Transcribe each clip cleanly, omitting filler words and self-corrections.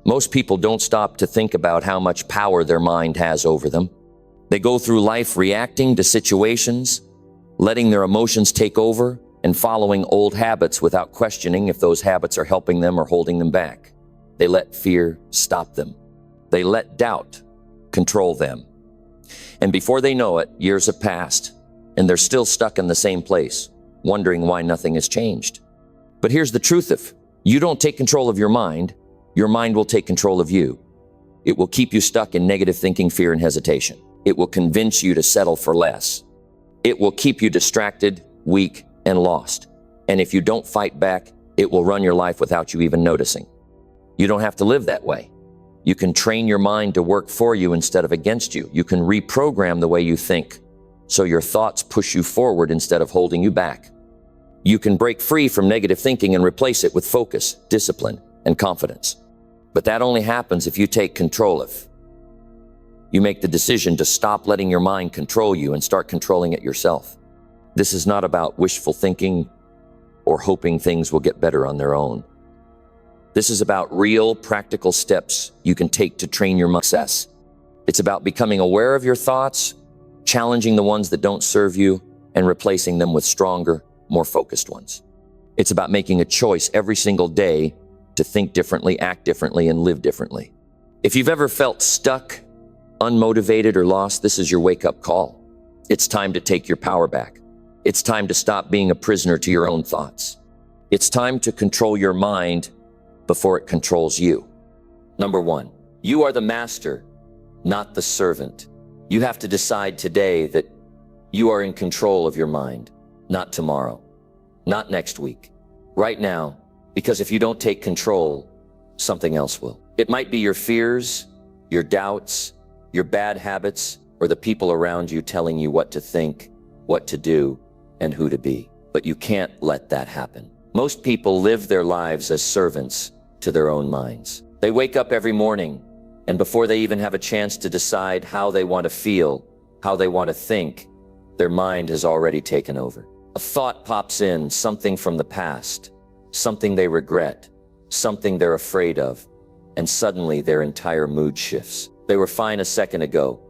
Most people don't stop to think about how much power their mind has over them. They go through life reacting to situations, letting their emotions take over, and following old habits without questioning if those habits are helping them or holding them back. They let fear stop them. They let doubt control them. And before they know it, years have passed, and they're still stuck in the same place, wondering why nothing has changed. But here's the truth: if you don't take control of your mind will take control of you. It will keep you stuck in negative thinking, fear, and hesitation. It will convince you to settle for less. It will keep you distracted, weak, and lost. And if you don't fight back, it will run your life without you even noticing. You don't have to live that way. You can train your mind to work for you instead of against you. You can reprogram the way you think, so your thoughts push you forward instead of holding you back. You can break free from negative thinking and replace it with focus, discipline, and confidence. But that only happens if you take control of. You make the decision to stop letting your mind control you and start controlling it yourself. This is not about wishful thinking or hoping things will get better on their own. This is about real, practical steps you can take to train your mind success. It's about becoming aware of your thoughts, challenging the ones that don't serve you, and replacing them with stronger, more focused ones. It's about making a choice every single day to think differently, act differently, and live differently. If you've ever felt stuck, unmotivated, or lost, this is your wake-up call. It's time to take your power back. It's time to stop being a prisoner to your own thoughts. It's time to control your mind before it controls you. Number 1, you are the master, not the servant. You have to decide today that you are in control of your mind, not tomorrow, not next week, right now, because if you don't take control, something else will. It might be your fears, your doubts, your bad habits, or the people around you telling you what to think, what to do, and who to be. But you can't let that happen. Most people live their lives as servants to their own minds. They wake up every morning, and before they even have a chance to decide how they want to feel, how they want to think, their mind has already taken over. A thought pops in, something from the past, something they regret, something they're afraid of, and suddenly their entire mood shifts. They were fine a second ago,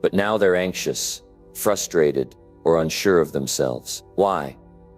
but now they're anxious, frustrated, or unsure of themselves. Why?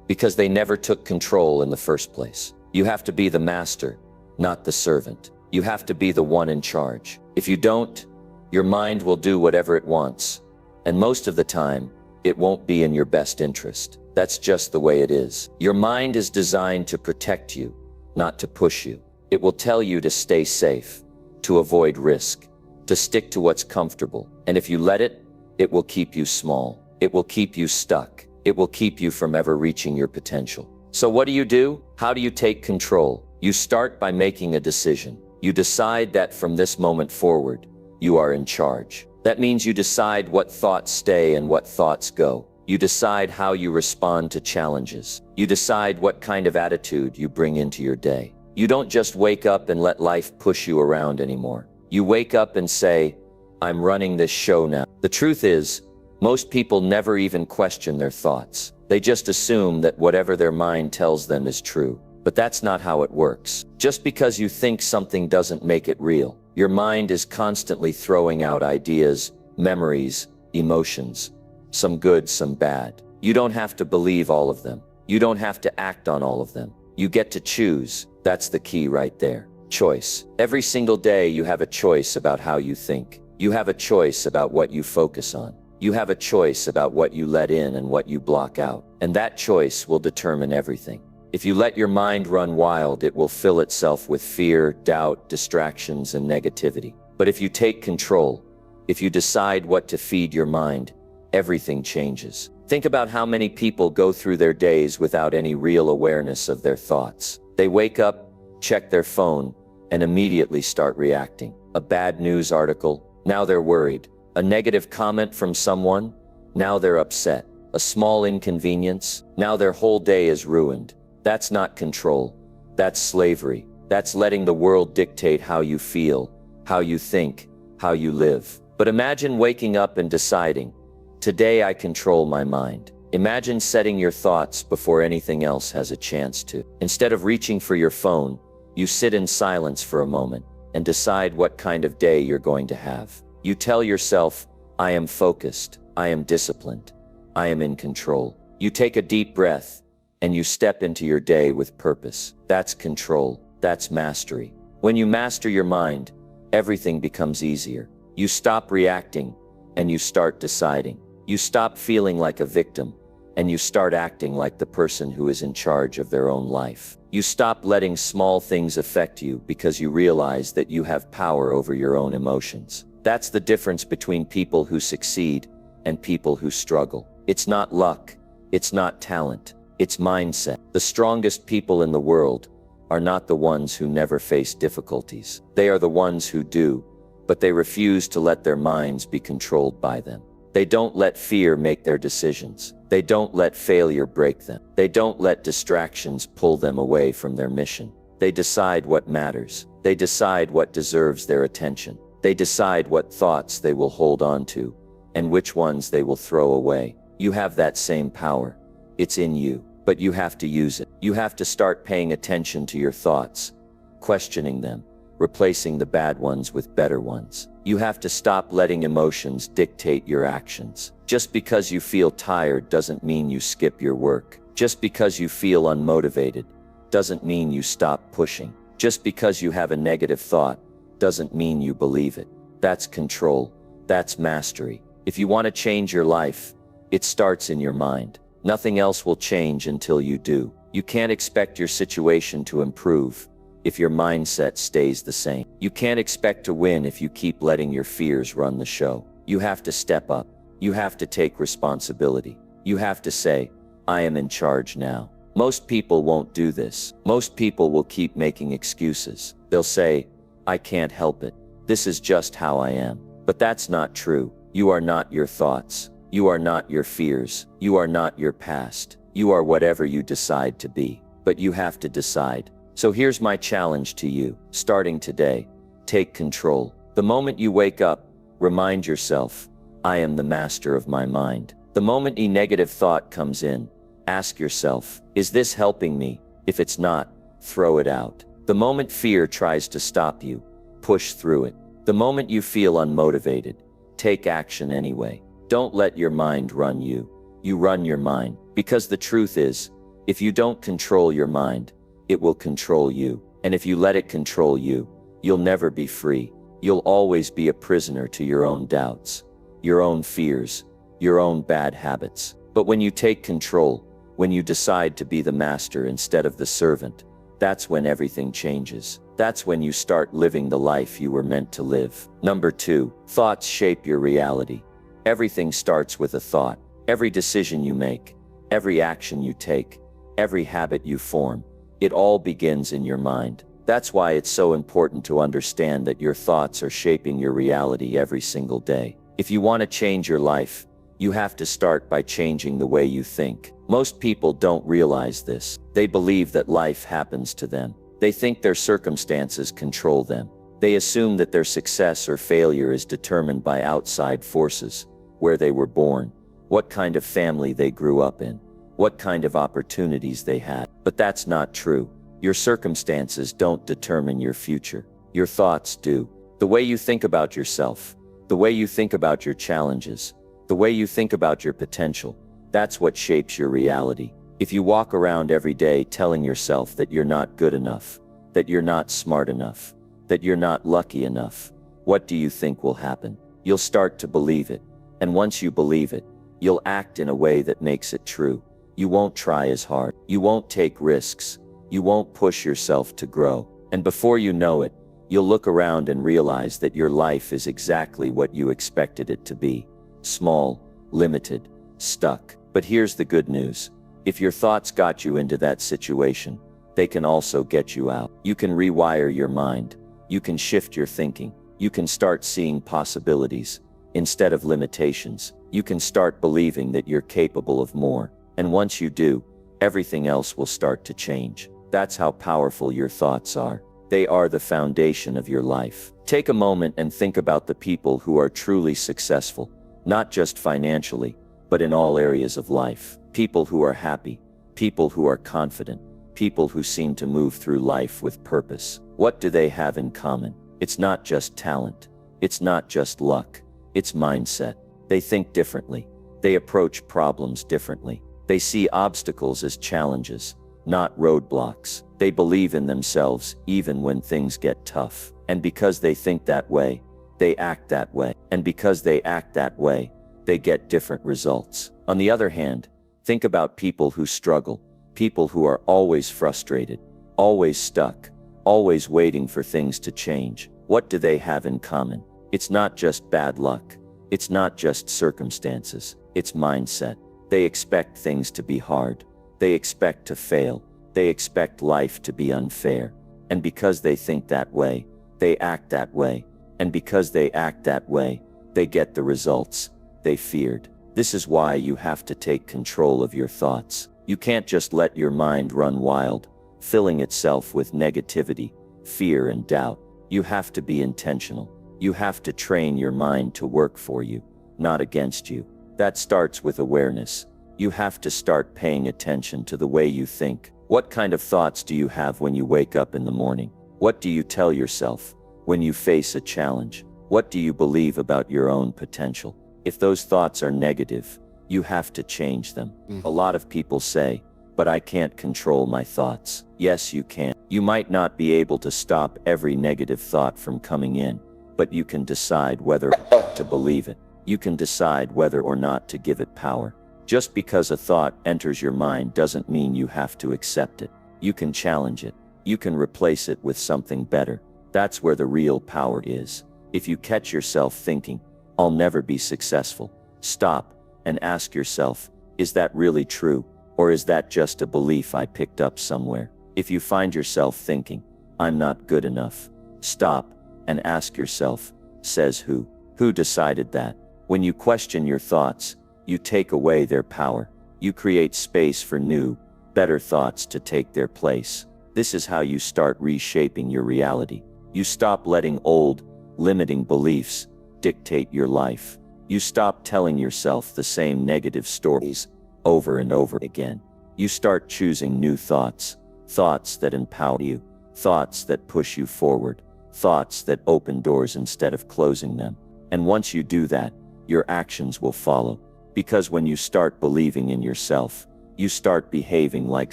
Because they never took control in the first place. You have to be the master, not the servant. You have to be the one in charge. If you don't, your mind will do whatever it wants, and most of the time, it won't be in your best interest. That's just the way it is. Your mind is designed to protect you, not to push you. It will tell you to stay safe, to avoid risk, to stick to what's comfortable. And if you let it, it will keep you small. It will keep you stuck. It will keep you from ever reaching your potential. So what do? How do you take control? You start by making a decision. You decide that from this moment forward, you are in charge. That means you decide what thoughts stay and what thoughts go. You decide how you respond to challenges. You decide what kind of attitude you bring into your day. You don't just wake up and let life push you around anymore. You wake up and say, I'm running this show now. The truth is, most people never even question their thoughts. They just assume that whatever their mind tells them is true. But that's not how it works. Just because you think something doesn't make it real. Your mind is constantly throwing out ideas, memories, emotions. Some good, some bad. You don't have to believe all of them. You don't have to act on all of them. You get to choose. That's the key right there. Choice. Every single day you have a choice about how you think. You have a choice about what you focus on. You have a choice about what you let in and what you block out. And that choice will determine everything. If you let your mind run wild, it will fill itself with fear, doubt, distractions, and negativity. But if you take control, if you decide what to feed your mind, everything changes. Think about how many people go through their days without any real awareness of their thoughts. They wake up, check their phone, and immediately start reacting. A bad news article, now they're worried. A negative comment from someone, now they're upset. A small inconvenience, now their whole day is ruined. That's not control. That's slavery. That's letting the world dictate how you feel, how you think, how you live. But imagine waking up and deciding, today I control my mind. Imagine setting your thoughts before anything else has a chance to. Instead of reaching for your phone, you sit in silence for a moment. and decide what kind of day you're going to have. You tell yourself, I am focused, I am disciplined, I am in control. You take a deep breath, and you step into your day with purpose. That's control, that's mastery. When you master your mind, everything becomes easier. You stop reacting, and you start deciding. You stop feeling like a victim, and you start acting like the person who is in charge of their own life. You stop letting small things affect you because you realize that you have power over your own emotions. That's the difference between people who succeed and people who struggle. It's not luck, it's not talent, it's mindset. The strongest people in the world are not the ones who never face difficulties. They are the ones who do, but they refuse to let their minds be controlled by them. They don't let fear make their decisions. They don't let failure break them. They don't let distractions pull them away from their mission. They decide what matters. They decide what deserves their attention. They decide what thoughts they will hold on to and which ones they will throw away. You have that same power. It's in you, but you have to use it. You have to start paying attention to your thoughts, questioning them, replacing the bad ones with better ones. You have to stop letting emotions dictate your actions. Just because you feel tired doesn't mean you skip your work. Just because you feel unmotivated doesn't mean you stop pushing. Just because you have a negative thought doesn't mean you believe it. That's control. That's mastery. If you want to change your life, it starts in your mind. Nothing else will change until you do. You can't expect your situation to improve if your mindset stays the same. You can't expect to win if you keep letting your fears run the show. You have to step up. You have to take responsibility. You have to say, I am in charge now. Most people won't do this. Most people will keep making excuses. They'll say, I can't help it. This is just how I am. But that's not true. You are not your thoughts. You are not your fears. You are not your past. You are whatever you decide to be. But you have to decide. So here's my challenge to you. Starting today, take control. The moment you wake up, remind yourself, I am the master of my mind. The moment a negative thought comes in, ask yourself, is this helping me? If it's not, throw it out. The moment fear tries to stop you, push through it. The moment you feel unmotivated, take action anyway. Don't let your mind run you. You run your mind. Because the truth is, if you don't control your mind, it will control you. And if you let it control you, you'll never be free. You'll always be a prisoner to your own doubts, your own fears, your own bad habits. But when you take control, when you decide to be the master instead of the servant, that's when everything changes. That's when you start living the life you were meant to live. Number 2, thoughts shape your reality. Everything starts with a thought. Every decision you make, every action you take, every habit you form, it all begins in your mind. That's why it's so important to understand that your thoughts are shaping your reality every single day. If you want to change your life, you have to start by changing the way you think. Most people don't realize this. They believe that life happens to them. They think their circumstances control them. They assume that their success or failure is determined by outside forces, where they were born, what kind of family they grew up in, what kind of opportunities they had. But that's not true. Your circumstances don't determine your future. Your thoughts do. The way you think about yourself, the way you think about your challenges, the way you think about your potential, that's what shapes your reality. If you walk around every day telling yourself that you're not good enough, that you're not smart enough, that you're not lucky enough, what do you think will happen? You'll start to believe it. And once you believe it, you'll act in a way that makes it true. You won't try as hard. You won't take risks. You won't push yourself to grow. And before you know it, you'll look around and realize that your life is exactly what you expected it to be. Small, limited, stuck. But here's the good news. If your thoughts got you into that situation, they can also get you out. You can rewire your mind. You can shift your thinking. You can start seeing possibilities instead of limitations. You can start believing that you're capable of more. And once you do, everything else will start to change. That's how powerful your thoughts are. They are the foundation of your life. Take a moment and think about the people who are truly successful, not just financially, but in all areas of life. People who are happy, people who are confident, people who seem to move through life with purpose. What do they have in common? It's not just talent. It's not just luck. It's mindset. They think differently. They approach problems differently. They see obstacles as challenges, not roadblocks. They believe in themselves even when things get tough. And because they think that way, they act that way. And because they act that way, they get different results. On the other hand, think about people who struggle, people who are always frustrated, always stuck, always waiting for things to change. What do they have in common? It's not just bad luck. It's not just circumstances. It's mindset. They expect things to be hard. They expect to fail. They expect life to be unfair. And because they think that way, they act that way. And because they act that way, they get the results they feared. This is why you have to take control of your thoughts. You can't just let your mind run wild, filling itself with negativity, fear, and doubt. You have to be intentional. You have to train your mind to work for you, not against you. That starts with awareness. You have to start paying attention to the way you think. What kind of thoughts do you have when you wake up in the morning? What do you tell yourself when you face a challenge? What do you believe about your own potential? If those thoughts are negative, you have to change them. A lot of people say, but I can't control my thoughts. Yes, you can. You might not be able to stop every negative thought from coming in, but you can decide whether to believe it. You can decide whether or not to give it power. Just because a thought enters your mind doesn't mean you have to accept it. You can challenge it. You can replace it with something better. That's where the real power is. If you catch yourself thinking, I'll never be successful, stop and ask yourself, is that really true? Or is that just a belief I picked up somewhere? If you find yourself thinking, I'm not good enough, stop and ask yourself, says who? Who decided that? When you question your thoughts, you take away their power. You create space for new, better thoughts to take their place. This is how you start reshaping your reality. You stop letting old, limiting beliefs dictate your life. You stop telling yourself the same negative stories over and over again. You start choosing new thoughts, thoughts that empower you, thoughts that push you forward, thoughts that open doors instead of closing them. And once you do that, your actions will follow. Because when you start believing in yourself, you start behaving like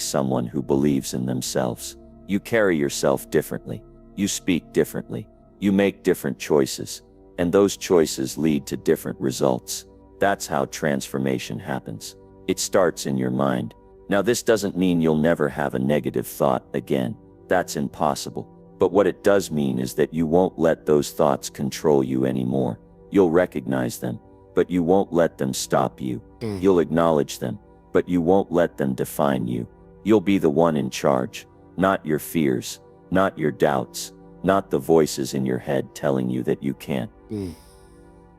someone who believes in themselves. You carry yourself differently. You speak differently. You make different choices. And those choices lead to different results. That's how transformation happens. It starts in your mind. Now, this doesn't mean you'll never have a negative thought again. That's impossible. But what it does mean is that you won't let those thoughts control you anymore. You'll recognize them, but you won't let them stop you. You'll acknowledge them, but you won't let them define you. You'll be the one in charge, not your fears, not your doubts, not the voices in your head telling you that you can't.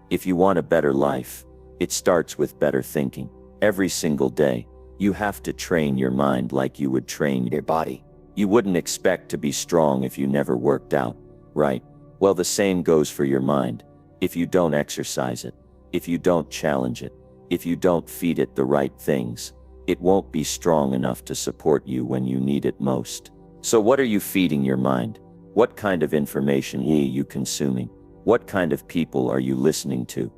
If you want a better life, it starts with better thinking. Every single day, you have to train your mind like you would train your body. You wouldn't expect to be strong if you never worked out, right? Well, the same goes for your mind. If you don't exercise it, if you don't challenge it, if you don't feed it the right things, it won't be strong enough to support you when you need it most. So what are you feeding your mind? What kind of information are you consuming? What kind of people are you listening to?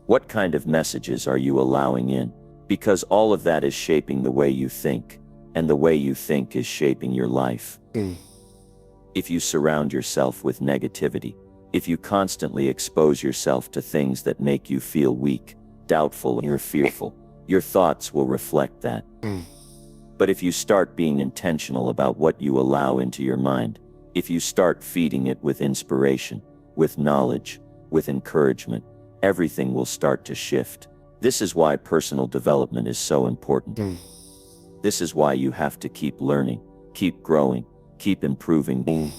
What kind of messages are you allowing in? Because all of that is shaping the way you think, and the way you think is shaping your life. If you surround yourself with negativity, if you constantly expose yourself to things that make you feel weak, doubtful, or fearful, your thoughts will reflect that. But if you start being intentional about what you allow into your mind, if you start feeding it with inspiration, with knowledge, with encouragement, everything will start to shift. This is why personal development is so important. This is why you have to keep learning, keep growing, keep improving.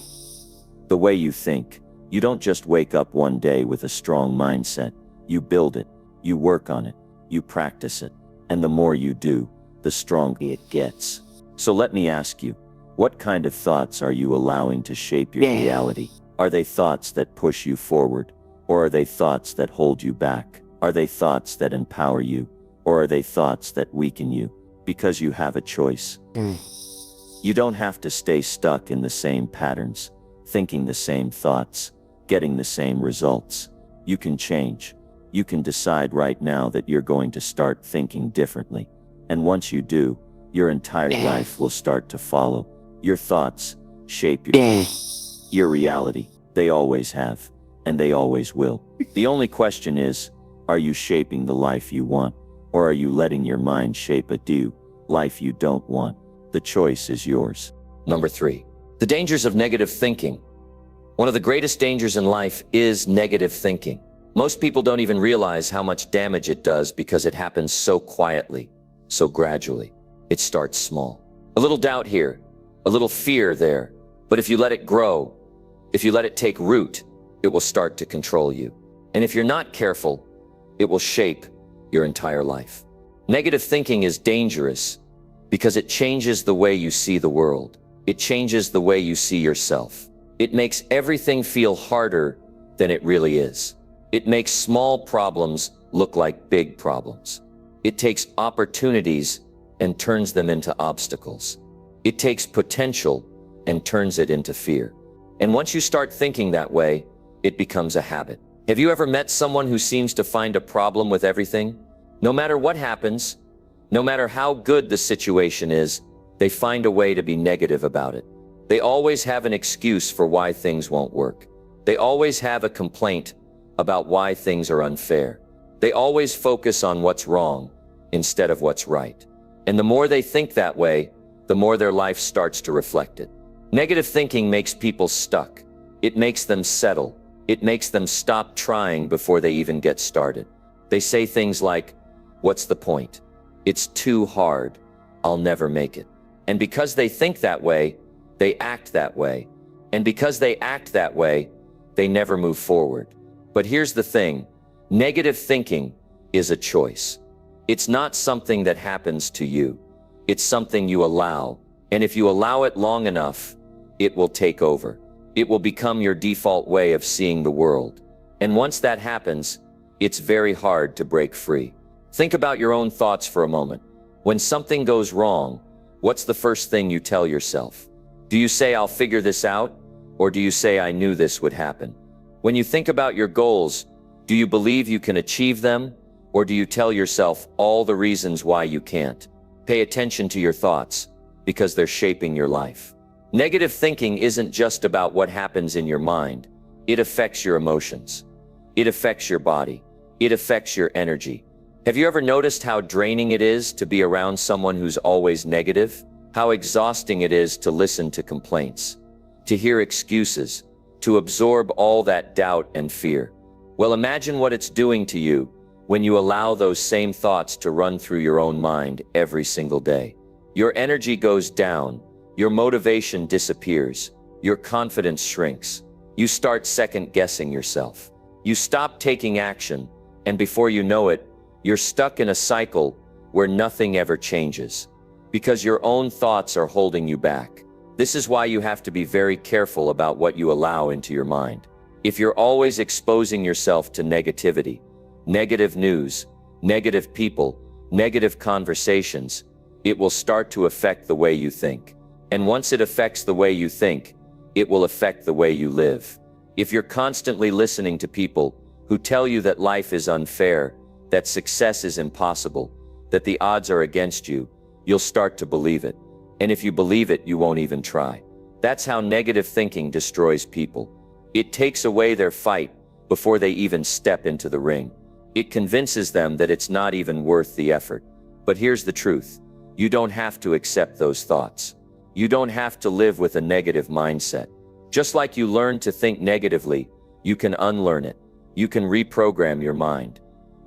The way you think. You don't just wake up one day with a strong mindset. You build it, you work on it, you practice it, and the more you do, the stronger it gets. So let me ask you, what kind of thoughts are you allowing to shape your reality? Are they thoughts that push you forward? Or are they thoughts that hold you back? Are they thoughts that empower you? Or are they thoughts that weaken you? Because you have a choice. You don't have to stay stuck in the same patterns. thinking the same thoughts, getting the same results. You can change. You can decide right now that you're going to start thinking differently. And once you do, your entire life will start to follow. Your thoughts shape your reality. They always have, and they always will. The only question is, are you shaping the life you want, or are you letting your mind shape a life you don't want? The choice is yours. Number 3, the dangers of negative thinking. One of the greatest dangers in life is negative thinking. Most people don't even realize how much damage it does because it happens so quietly, so gradually. It starts small. A little doubt here, a little fear there. But if you let it grow, if you let it take root, it will start to control you. And if you're not careful, it will shape your entire life. Negative thinking is dangerous because it changes the way you see the world. It changes the way you see yourself. It makes everything feel harder than it really is. It makes small problems look like big problems. It takes opportunities and turns them into obstacles. It takes potential and turns it into fear. And once you start thinking that way, it becomes a habit. Have you ever met someone who seems to find a problem with everything? No matter what happens, no matter how good the situation is, they find a way to be negative about it. They always have an excuse for why things won't work. They always have a complaint about why things are unfair. They always focus on what's wrong instead of what's right. And the more they think that way, the more their life starts to reflect it. Negative thinking makes people stuck. It makes them settle. It makes them stop trying before they even get started. They say things like, "What's the point? It's too hard. I'll never make it." And because they think that way, they act that way. And because they act that way, they never move forward. But here's the thing, negative thinking is a choice. It's not something that happens to you. It's something you allow. And if you allow it long enough, it will take over. It will become your default way of seeing the world. And once that happens, it's very hard to break free. Think about your own thoughts for a moment. When something goes wrong, what's the first thing you tell yourself? Do you say, "I'll figure this out"? Or do you say, "I knew this would happen"? When you think about your goals, do you believe you can achieve them? Or do you tell yourself all the reasons why you can't? Pay attention to your thoughts, because they're shaping your life. Negative thinking isn't just about what happens in your mind. It affects your emotions. It affects your body. It affects your energy. Have you ever noticed how draining it is to be around someone who's always negative? How exhausting it is to listen to complaints, to hear excuses, to absorb all that doubt and fear? Well, imagine what it's doing to you when you allow those same thoughts to run through your own mind every single day. Your energy goes down, your motivation disappears, your confidence shrinks. You start second-guessing yourself. You stop taking action, and before you know it, you're stuck in a cycle where nothing ever changes, because your own thoughts are holding you back. This is why you have to be very careful about what you allow into your mind. If you're always exposing yourself to negativity, negative news, negative people, negative conversations, it will start to affect the way you think. And once it affects the way you think, it will affect the way you live. If you're constantly listening to people who tell you that life is unfair, that success is impossible, that the odds are against you, you'll start to believe it. And if you believe it, you won't even try. That's how negative thinking destroys people. It takes away their fight before they even step into the ring. It convinces them that it's not even worth the effort. But here's the truth. You don't have to accept those thoughts. You don't have to live with a negative mindset. Just like you learn to think negatively, you can unlearn it. You can reprogram your mind.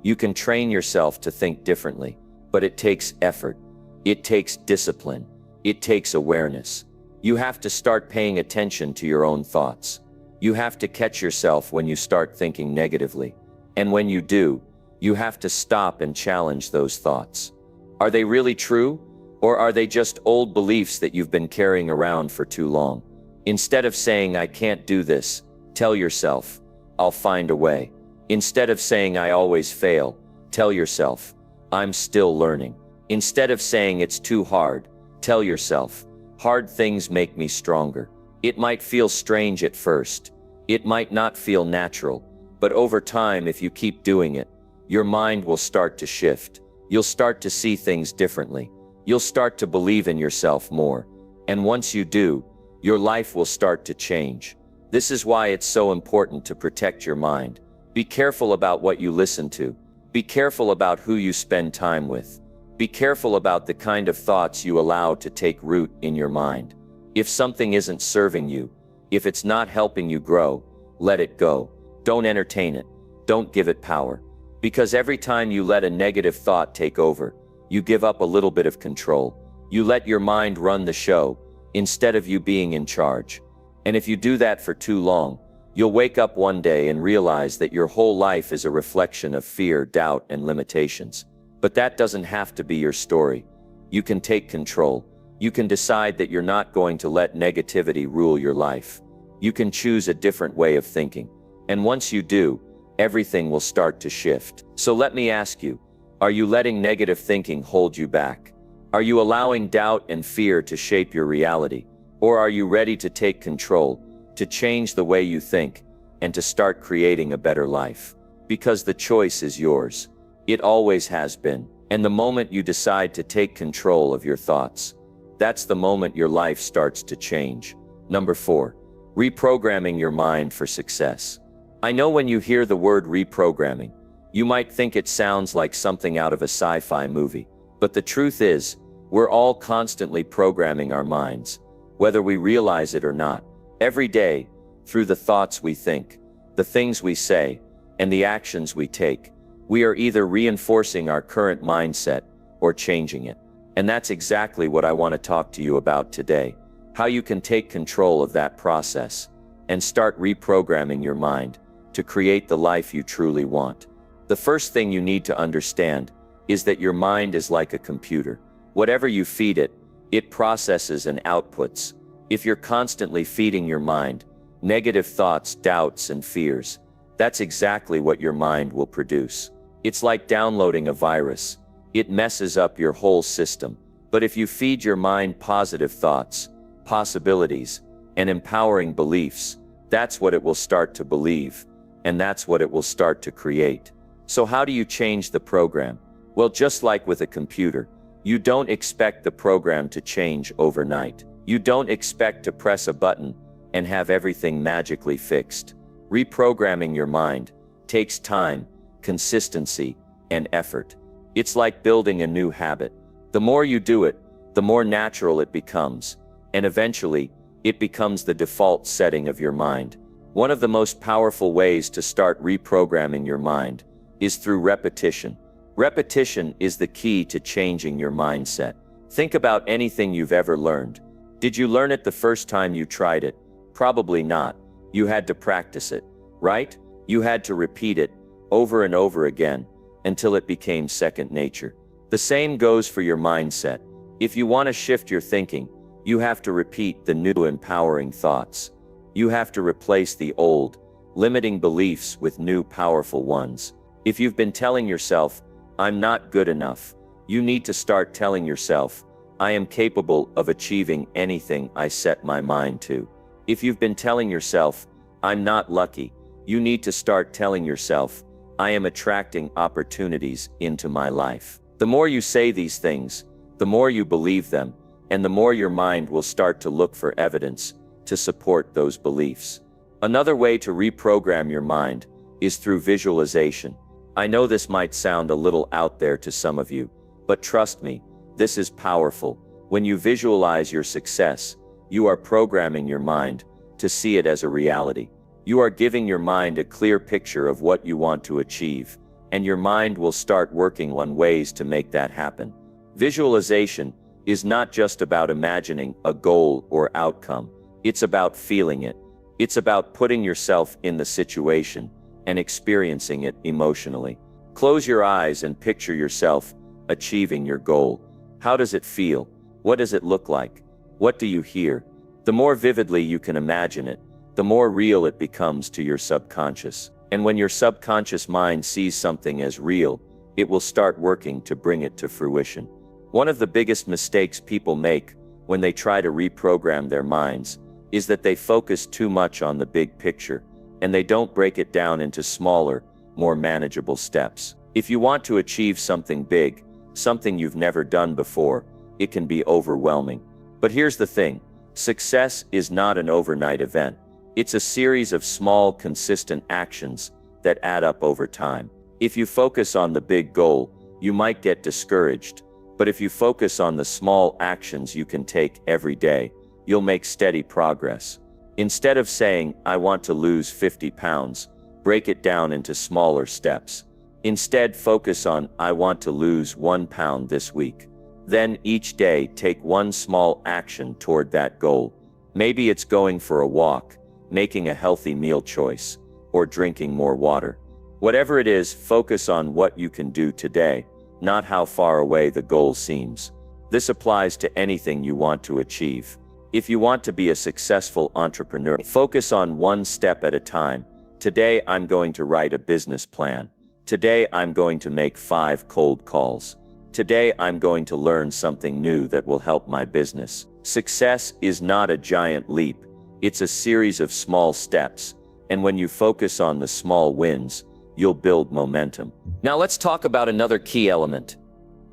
You can train yourself to think differently. But it takes effort. It takes discipline. It takes awareness. You have to start paying attention to your own thoughts. You have to catch yourself when you start thinking negatively. And when you do, you have to stop and challenge those thoughts. Are they really true? Or are they just old beliefs that you've been carrying around for too long? Instead of saying, "I can't do this," tell yourself, "I'll find a way." Instead of saying, "I always fail," tell yourself, "I'm still learning." Instead of saying, "It's too hard," tell yourself, "Hard things make me stronger." It might feel strange at first. It might not feel natural. But over time, if you keep doing it, your mind will start to shift. You'll start to see things differently. You'll start to believe in yourself more. And once you do, your life will start to change. This is why it's so important to protect your mind. Be careful about what you listen to. Be careful about who you spend time with. Be careful about the kind of thoughts you allow to take root in your mind. If something isn't serving you, if it's not helping you grow, let it go. Don't entertain it. Don't give it power. Because every time you let a negative thought take over, you give up a little bit of control. You let your mind run the show, instead of you being in charge. And if you do that for too long, you'll wake up one day and realize that your whole life is a reflection of fear, doubt, and limitations. But that doesn't have to be your story. You can take control. You can decide that you're not going to let negativity rule your life. You can choose a different way of thinking. And once you do, everything will start to shift. So let me ask you, are you letting negative thinking hold you back? Are you allowing doubt and fear to shape your reality? Or are you ready to take control, to change the way you think, and to start creating a better life? Because the choice is yours. It always has been. And the moment you decide to take control of your thoughts, that's the moment your life starts to change. Number 4, reprogramming your mind for success. I know when you hear the word reprogramming, you might think it sounds like something out of a sci-fi movie. But the truth is, we're all constantly programming our minds, whether we realize it or not. Every day, through the thoughts we think, the things we say, and the actions we take, we are either reinforcing our current mindset or changing it. And that's exactly what I want to talk to you about today. How you can take control of that process and start reprogramming your mind to create the life you truly want. The first thing you need to understand is that your mind is like a computer. Whatever you feed it, it processes and outputs. If you're constantly feeding your mind negative thoughts, doubts, and fears, that's exactly what your mind will produce. It's like downloading a virus. It messes up your whole system. But if you feed your mind positive thoughts, possibilities, and empowering beliefs, that's what it will start to believe, and that's what it will start to create. So how do you change the program? Well, just like with a computer, you don't expect the program to change overnight. You don't expect to press a button and have everything magically fixed. Reprogramming your mind takes time, consistency, and effort. It's like building a new habit. The more you do it, the more natural it becomes, and eventually, it becomes the default setting of your mind. One of the most powerful ways to start reprogramming your mind is through repetition. Repetition is the key to changing your mindset. Think about anything you've ever learned. Did you learn it the first time you tried it? Probably not. You had to practice it, right? You had to repeat it over and over again until it became second nature. The same goes for your mindset. If you want to shift your thinking, you have to repeat the new empowering thoughts. You have to replace the old, limiting beliefs with new powerful ones. If you've been telling yourself, "I'm not good enough," you need to start telling yourself, "I am capable of achieving anything I set my mind to." If you've been telling yourself, "I'm not lucky," you need to start telling yourself, "I am attracting opportunities into my life." The more you say these things, the more you believe them, and the more your mind will start to look for evidence to support those beliefs. Another way to reprogram your mind is through visualization. I know this might sound a little out there to some of you, but trust me, this is powerful. When you visualize your success, you are programming your mind to see it as a reality. You are giving your mind a clear picture of what you want to achieve, and your mind will start working on ways to make that happen. Visualization is not just about imagining a goal or outcome. It's about feeling it. It's about putting yourself in the situation and experiencing it emotionally. Close your eyes and picture yourself achieving your goal. How does it feel? What does it look like? What do you hear? The more vividly you can imagine it, the more real it becomes to your subconscious. And when your subconscious mind sees something as real, it will start working to bring it to fruition. One of the biggest mistakes people make when they try to reprogram their minds is that they focus too much on the big picture, and they don't break it down into smaller, more manageable steps. If you want to achieve something big, something you've never done before, it can be overwhelming. But here's the thing, success is not an overnight event. It's a series of small, consistent actions that add up over time. If you focus on the big goal, you might get discouraged. But if you focus on the small actions you can take every day, you'll make steady progress. Instead of saying, I want to lose 50 pounds, break it down into smaller steps. Instead, focus on, I want to lose 1 pound this week. Then each day, take one small action toward that goal. Maybe it's going for a walk, making a healthy meal choice, or drinking more water. Whatever it is, focus on what you can do today, not how far away the goal seems. This applies to anything you want to achieve. If you want to be a successful entrepreneur, focus on one step at a time. Today, I'm going to write a business plan. Today, I'm going to make 5 cold calls. Today, I'm going to learn something new that will help my business. Success is not a giant leap. It's a series of small steps. And when you focus on the small wins, you'll build momentum. Now let's talk about another key element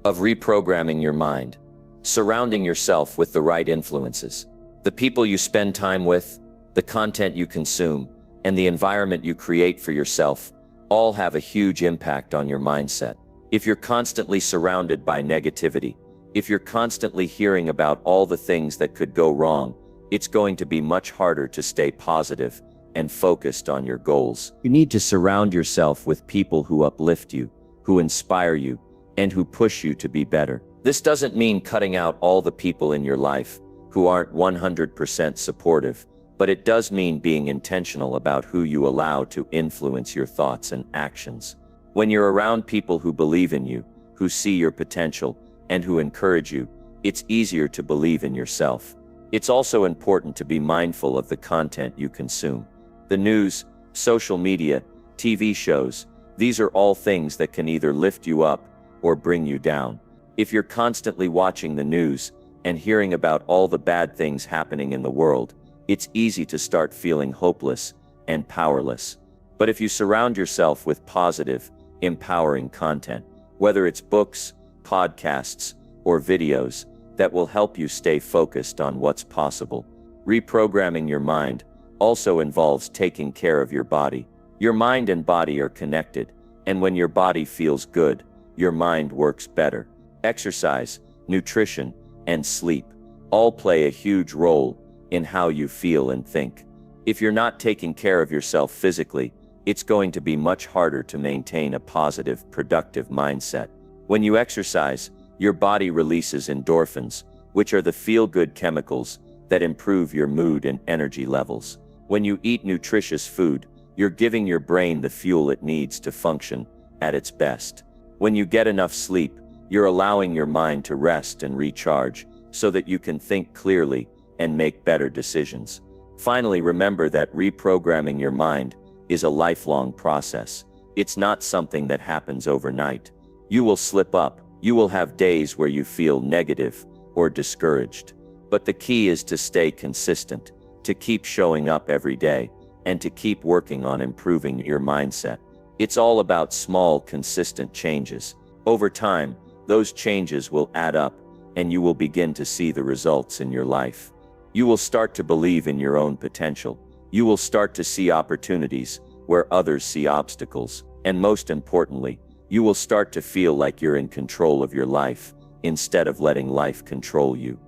of reprogramming your mind. Surrounding yourself with the right influences. The people you spend time with, the content you consume, and the environment you create for yourself all have a huge impact on your mindset. If you're constantly surrounded by negativity, if you're constantly hearing about all the things that could go wrong, it's going to be much harder to stay positive and focused on your goals. You need to surround yourself with people who uplift you, who inspire you, and who push you to be better. This doesn't mean cutting out all the people in your life who aren't 100% supportive, but it does mean being intentional about who you allow to influence your thoughts and actions. When you're around people who believe in you, who see your potential, and who encourage you, it's easier to believe in yourself. It's also important to be mindful of the content you consume. The news, social media, TV shows, these are all things that can either lift you up or bring you down. If you're constantly watching the news and hearing about all the bad things happening in the world, it's easy to start feeling hopeless and powerless. But if you surround yourself with positive, empowering content, whether it's books, podcasts, or videos, that will help you stay focused on what's possible. Reprogramming your mind also involves taking care of your body. Your mind and body are connected, and when your body feels good, your mind works better. Exercise, nutrition, and sleep all play a huge role in how you feel and think. If you're not taking care of yourself physically, it's going to be much harder to maintain a positive, productive mindset. When you exercise, your body releases endorphins, which are the feel-good chemicals that improve your mood and energy levels. When you eat nutritious food, you're giving your brain the fuel it needs to function at its best. When you get enough sleep, you're allowing your mind to rest and recharge so that you can think clearly and make better decisions. Finally, remember that reprogramming your mind is a lifelong process. It's not something that happens overnight. You will slip up. You will have days where you feel negative or discouraged. But the key is to stay consistent, to keep showing up every day, and to keep working on improving your mindset. It's all about small, consistent changes. Over time, those changes will add up, and you will begin to see the results in your life. You will start to believe in your own potential. You will start to see opportunities where others see obstacles. And most importantly, you will start to feel like you're in control of your life, instead of letting life control you.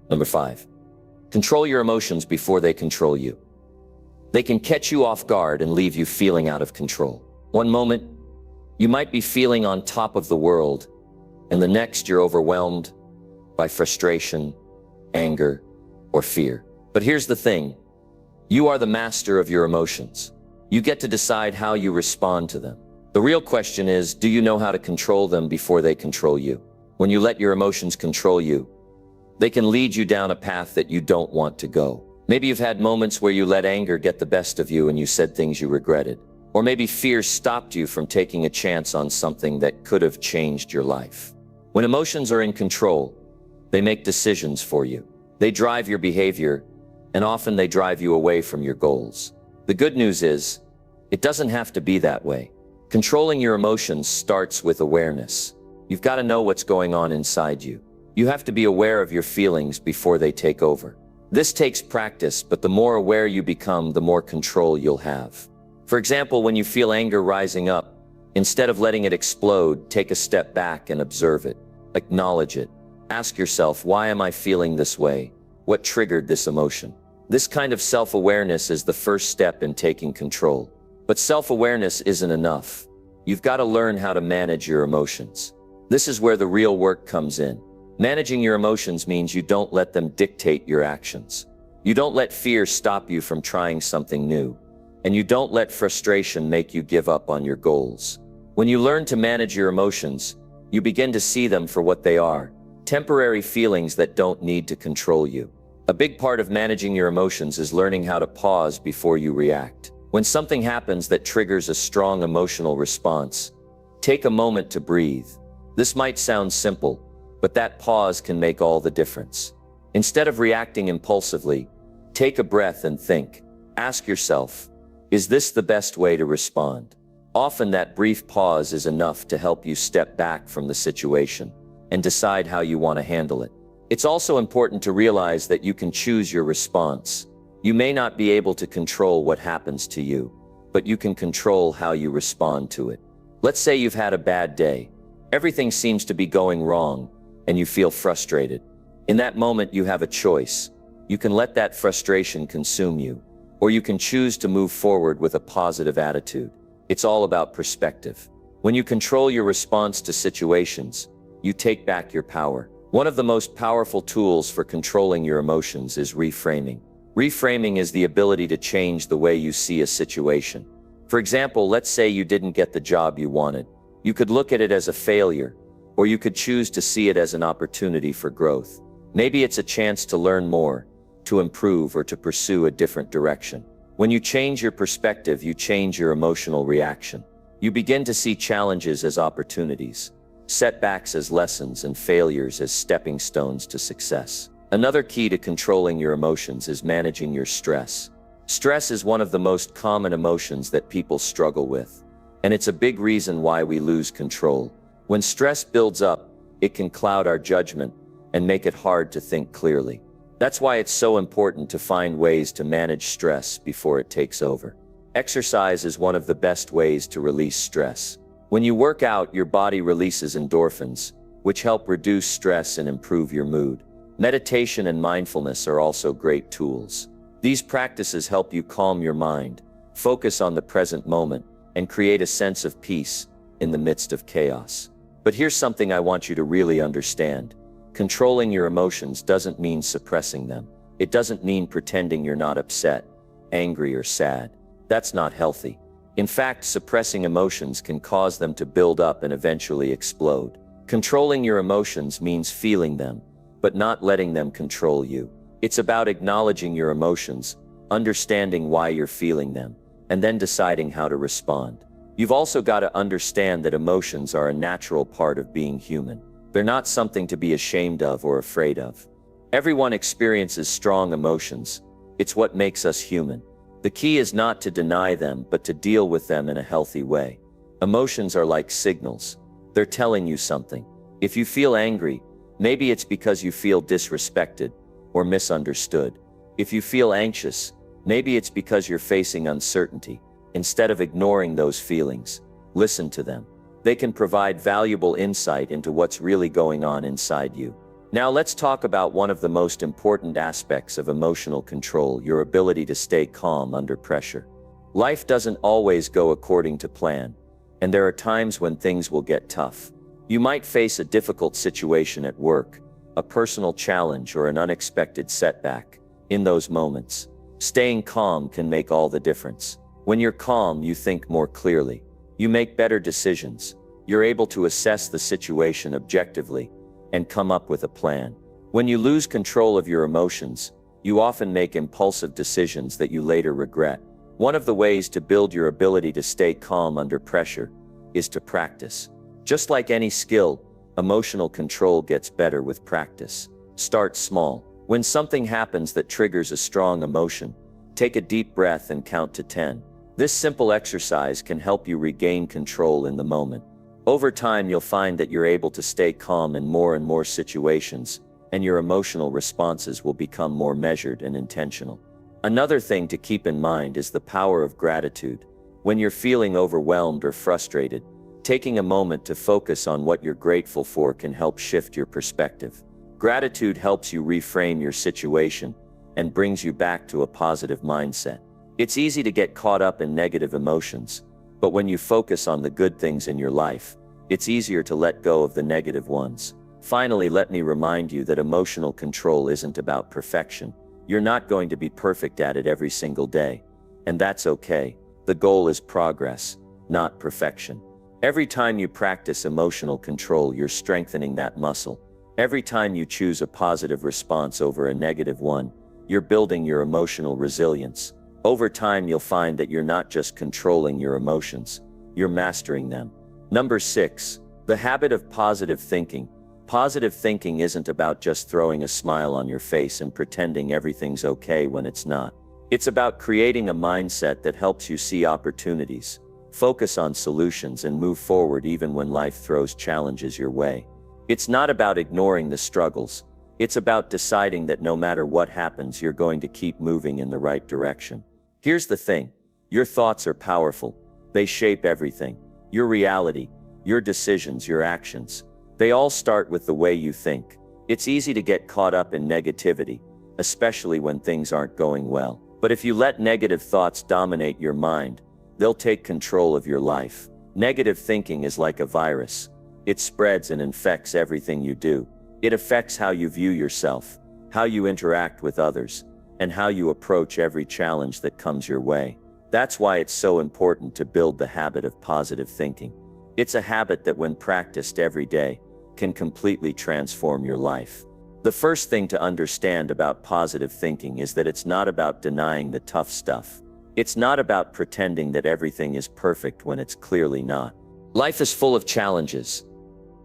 Number 5, control your emotions before they control you. They can catch you off guard and leave you feeling out of control. One moment, you might be feeling on top of the world, and the next you're overwhelmed by frustration, anger, or fear. But here's the thing, you are the master of your emotions. You get to decide how you respond to them. The real question is, do you know how to control them before they control you? When you let your emotions control you, they can lead you down a path that you don't want to go. Maybe you've had moments where you let anger get the best of you and you said things you regretted. Or maybe fear stopped you from taking a chance on something that could have changed your life. When emotions are in control, they make decisions for you. They drive your behavior, and often they drive you away from your goals. The good news is, it doesn't have to be that way. Controlling your emotions starts with awareness. You've got to know what's going on inside you. You have to be aware of your feelings before they take over. This takes practice, but the more aware you become, the more control you'll have. For example, when you feel anger rising up, instead of letting it explode, take a step back and observe it. Acknowledge it. Ask yourself, why am I feeling this way? What triggered this emotion? This kind of self-awareness is the first step in taking control. But self-awareness isn't enough. You've got to learn how to manage your emotions. This is where the real work comes in. Managing your emotions means you don't let them dictate your actions. You don't let fear stop you from trying something new. And you don't let frustration make you give up on your goals. When you learn to manage your emotions, you begin to see them for what they are. Temporary feelings that don't need to control you. A big part of managing your emotions is learning how to pause before you react. When something happens that triggers a strong emotional response, take a moment to breathe. This might sound simple, but that pause can make all the difference. Instead of reacting impulsively, take a breath and think. Ask yourself, is this the best way to respond? Often that brief pause is enough to help you step back from the situation and decide how you want to handle it. It's also important to realize that you can choose your response. You may not be able to control what happens to you, but you can control how you respond to it. Let's say you've had a bad day. Everything seems to be going wrong, and you feel frustrated. In that moment, you have a choice. You can let that frustration consume you, or you can choose to move forward with a positive attitude. It's all about perspective. When you control your response to situations, you take back your power. One of the most powerful tools for controlling your emotions is reframing. Reframing is the ability to change the way you see a situation. For example, let's say you didn't get the job you wanted. You could look at it as a failure, or you could choose to see it as an opportunity for growth. Maybe it's a chance to learn more, to improve, or to pursue a different direction. When you change your perspective, you change your emotional reaction. You begin to see challenges as opportunities, setbacks as lessons, and failures as stepping stones to success. Another key to controlling your emotions is managing your stress. Stress is one of the most common emotions that people struggle with, and it's a big reason why we lose control. When stress builds up, it can cloud our judgment and make it hard to think clearly. That's why it's so important to find ways to manage stress before it takes over. Exercise is one of the best ways to release stress. When you work out, your body releases endorphins, which help reduce stress and improve your mood. Meditation and mindfulness are also great tools. These practices help you calm your mind, focus on the present moment, and create a sense of peace in the midst of chaos. But here's something I want you to really understand. Controlling your emotions doesn't mean suppressing them. It doesn't mean pretending you're not upset, angry, or sad. That's not healthy. In fact, suppressing emotions can cause them to build up and eventually explode. Controlling your emotions means feeling them, but not letting them control you. It's about acknowledging your emotions, understanding why you're feeling them, and then deciding how to respond. You've also got to understand that emotions are a natural part of being human. They're not something to be ashamed of or afraid of. Everyone experiences strong emotions. It's what makes us human. The key is not to deny them, but to deal with them in a healthy way. Emotions are like signals. They're telling you something. If you feel angry, maybe it's because you feel disrespected or misunderstood. If you feel anxious, maybe it's because you're facing uncertainty. Instead of ignoring those feelings, listen to them. They can provide valuable insight into what's really going on inside you. Now let's talk about one of the most important aspects of emotional control, your ability to stay calm under pressure. Life doesn't always go according to plan, and there are times when things will get tough. You might face a difficult situation at work, a personal challenge, or an unexpected setback. In those moments, staying calm can make all the difference. When you're calm, you think more clearly. You make better decisions. You're able to assess the situation objectively and come up with a plan. When you lose control of your emotions, you often make impulsive decisions that you later regret. One of the ways to build your ability to stay calm under pressure is to practice. Just like any skill, emotional control gets better with practice. Start small. When something happens that triggers a strong emotion, take a deep breath and count to 10. This simple exercise can help you regain control in the moment. Over time, you'll find that you're able to stay calm in more and more situations, and your emotional responses will become more measured and intentional. Another thing to keep in mind is the power of gratitude. When you're feeling overwhelmed or frustrated, taking a moment to focus on what you're grateful for can help shift your perspective. Gratitude helps you reframe your situation and brings you back to a positive mindset. It's easy to get caught up in negative emotions, but when you focus on the good things in your life, it's easier to let go of the negative ones. Finally, let me remind you that emotional control isn't about perfection. You're not going to be perfect at it every single day, and that's okay. The goal is progress, not perfection. Every time you practice emotional control, you're strengthening that muscle. Every time you choose a positive response over a negative one, you're building your emotional resilience. Over time, you'll find that you're not just controlling your emotions, you're mastering them. Number 6, the habit of positive thinking. Positive thinking isn't about just throwing a smile on your face and pretending everything's okay when it's not. It's about creating a mindset that helps you see opportunities, focus on solutions, and move forward even when life throws challenges your way. It's not about ignoring the struggles. It's about deciding that no matter what happens, you're going to keep moving in the right direction. Here's the thing. Your thoughts are powerful. They shape everything. Your reality, your decisions, your actions. They all start with the way you think. It's easy to get caught up in negativity, especially when things aren't going well. But if you let negative thoughts dominate your mind, they'll take control of your life. Negative thinking is like a virus. It spreads and infects everything you do. It affects how you view yourself, how you interact with others, and how you approach every challenge that comes your way. That's why it's so important to build the habit of positive thinking. It's a habit that, when practiced every day, can completely transform your life. The first thing to understand about positive thinking is that it's not about denying the tough stuff. It's not about pretending that everything is perfect when it's clearly not. Life is full of challenges,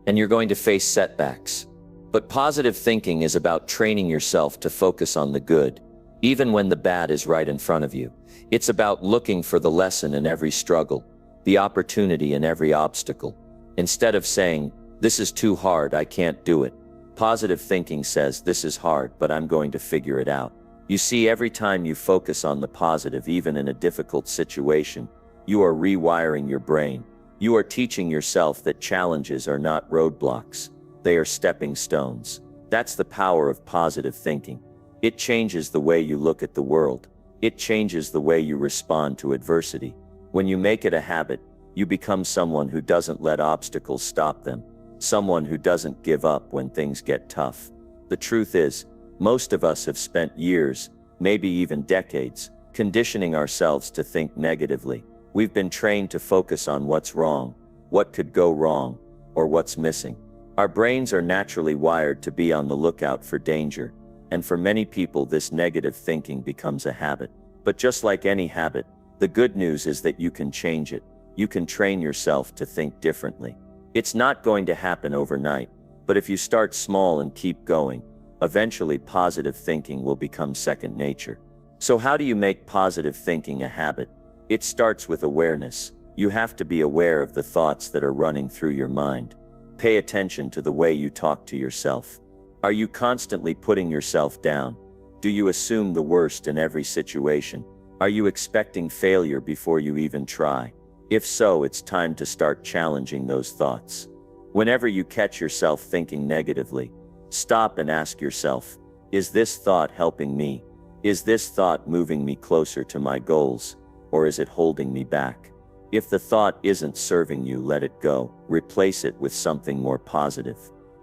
and you're going to face setbacks. But positive thinking is about training yourself to focus on the good, even when the bad is right in front of you. It's about looking for the lesson in every struggle, the opportunity in every obstacle. Instead of saying, "This is too hard, I can't do it," positive thinking says, "This is hard, but I'm going to figure it out." You see, every time you focus on the positive, even in a difficult situation, you are rewiring your brain. You are teaching yourself that challenges are not roadblocks. They are stepping stones. That's the power of positive thinking. It changes the way you look at the world. It changes the way you respond to adversity. When you make it a habit, you become someone who doesn't let obstacles stop them, someone who doesn't give up when things get tough. The truth is, most of us have spent years, maybe even decades, conditioning ourselves to think negatively. We've been trained to focus on what's wrong, what could go wrong, or what's missing. Our brains are naturally wired to be on the lookout for danger, and for many people, this negative thinking becomes a habit. But just like any habit, the good news is that you can change it. You can train yourself to think differently. It's not going to happen overnight, but if you start small and keep going, eventually positive thinking will become second nature. So how do you make positive thinking a habit? It starts with awareness. You have to be aware of the thoughts that are running through your mind. Pay attention to the way you talk to yourself. Are you constantly putting yourself down? Do you assume the worst in every situation? Are you expecting failure before you even try? If so, it's time to start challenging those thoughts. Whenever you catch yourself thinking negatively, stop and ask yourself, is this thought helping me? Is this thought moving me closer to my goals, or is it holding me back? If the thought isn't serving you, let it go. Replace it with something more positive.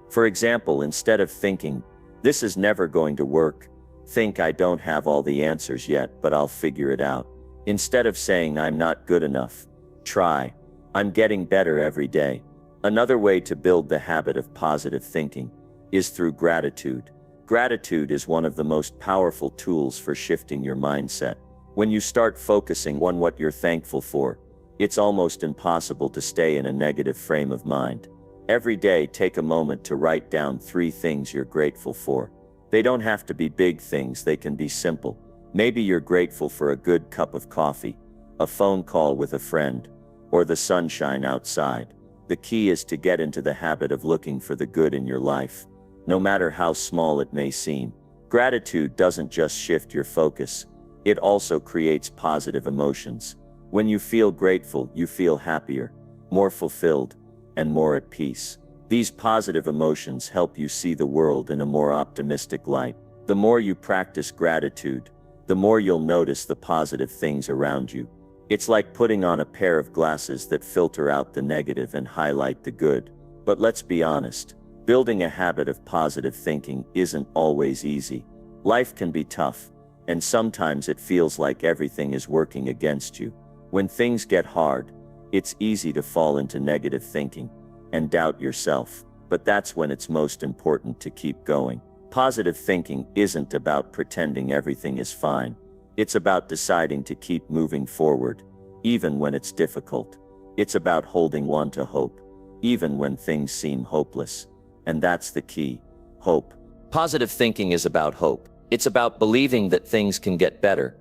For example, instead of thinking, "This is never going to work," think, "I don't have all the answers yet, but I'll figure it out." Instead of saying, "I'm not good enough," try, "I'm getting better every day." Another way to build the habit of positive thinking is through gratitude. Gratitude is one of the most powerful tools for shifting your mindset. When you start focusing on what you're thankful for, it's almost impossible to stay in a negative frame of mind. Every day, take a moment to write down 3 things you're grateful for. They don't have to be big things, they can be simple. Maybe you're grateful for a good cup of coffee, a phone call with a friend, or the sunshine outside. The key is to get into the habit of looking for the good in your life, no matter how small it may seem. Gratitude doesn't just shift your focus, it also creates positive emotions. When you feel grateful, you feel happier, more fulfilled, and more at peace. These positive emotions help you see the world in a more optimistic light. The more you practice gratitude, the more you'll notice the positive things around you. It's like putting on a pair of glasses that filter out the negative and highlight the good. But let's be honest, building a habit of positive thinking isn't always easy. Life can be tough, and sometimes it feels like everything is working against you. When things get hard, it's easy to fall into negative thinking and doubt yourself. But that's when it's most important to keep going. Positive thinking isn't about pretending everything is fine. It's about deciding to keep moving forward, even when it's difficult. It's about holding on to hope, even when things seem hopeless. And that's the key, hope. Positive thinking is about hope. It's about believing that things can get better,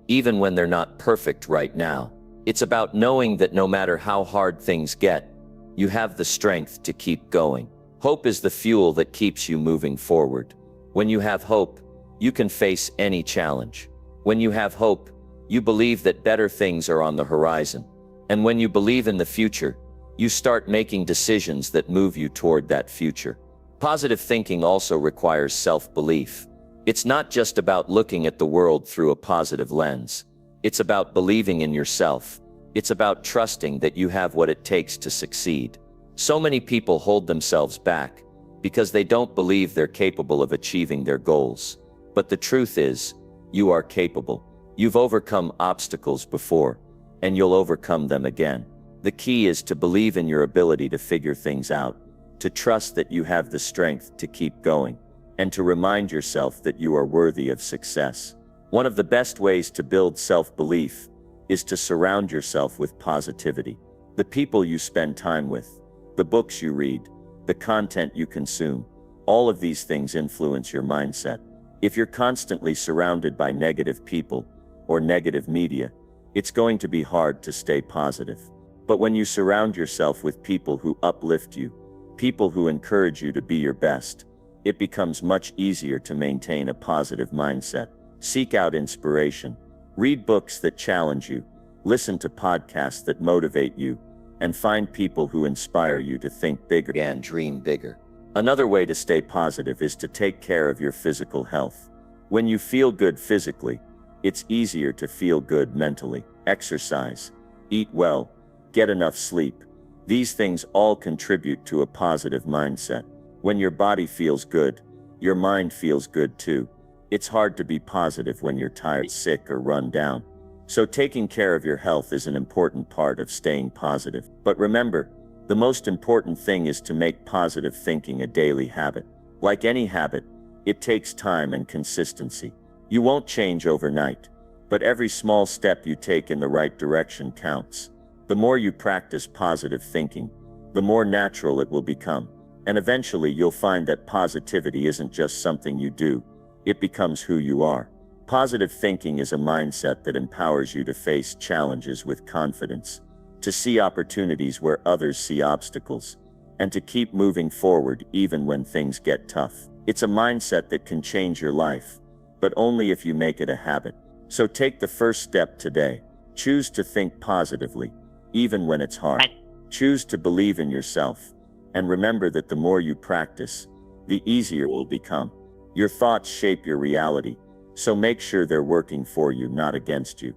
even when they're not perfect right now. It's about knowing that no matter how hard things get, you have the strength to keep going. Hope is the fuel that keeps you moving forward. When you have hope, you can face any challenge. When you have hope, you believe that better things are on the horizon. And when you believe in the future, you start making decisions that move you toward that future. Positive thinking also requires self-belief. It's not just about looking at the world through a positive lens. It's about believing in yourself. It's about trusting that you have what it takes to succeed. So many people hold themselves back because they don't believe they're capable of achieving their goals. But the truth is, you are capable. You've overcome obstacles before, and you'll overcome them again. The key is to believe in your ability to figure things out, to trust that you have the strength to keep going, and to remind yourself that you are worthy of success. One of the best ways to build self-belief is to surround yourself with positivity. The people you spend time with, the books you read, the content you consume, all of these things influence your mindset. If you're constantly surrounded by negative people or negative media, it's going to be hard to stay positive. But when you surround yourself with people who uplift you, people who encourage you to be your best, it becomes much easier to maintain a positive mindset. Seek out inspiration. Read books that challenge you, listen to podcasts that motivate you, and find people who inspire you to think bigger and dream bigger. Another way to stay positive is to take care of your physical health. When you feel good physically, it's easier to feel good mentally. Exercise, eat well, get enough sleep. These things all contribute to a positive mindset. When your body feels good, your mind feels good too. It's hard to be positive when you're tired, sick, or run down. So taking care of your health is an important part of staying positive. But remember, the most important thing is to make positive thinking a daily habit. Like any habit, it takes time and consistency. You won't change overnight, but every small step you take in the right direction counts. The more you practice positive thinking, the more natural it will become. And eventually you'll find that positivity isn't just something you do, it becomes who you are. Positive thinking is a mindset that empowers you to face challenges with confidence, to see opportunities where others see obstacles, and to keep moving forward even when things get tough. It's a mindset that can change your life, but only if you make it a habit. So take the first step today. Choose to think positively, even when it's hard. Choose to believe in yourself, and remember that the more you practice, the easier it will become. Your thoughts shape your reality, so make sure they're working for you, not against you.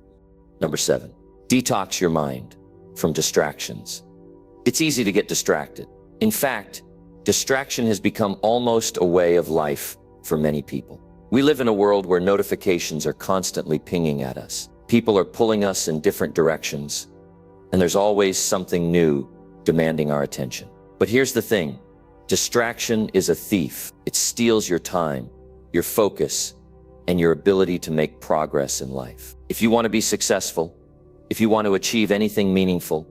Number 7, detox your mind from distractions. It's easy to get distracted. In fact, distraction has become almost a way of life for many people. We live in a world where notifications are constantly pinging at us. People are pulling us in different directions, and there's always something new demanding our attention. But here's the thing, distraction is a thief. It steals your time, your focus, and your ability to make progress in life. If you want to be successful, if you want to achieve anything meaningful,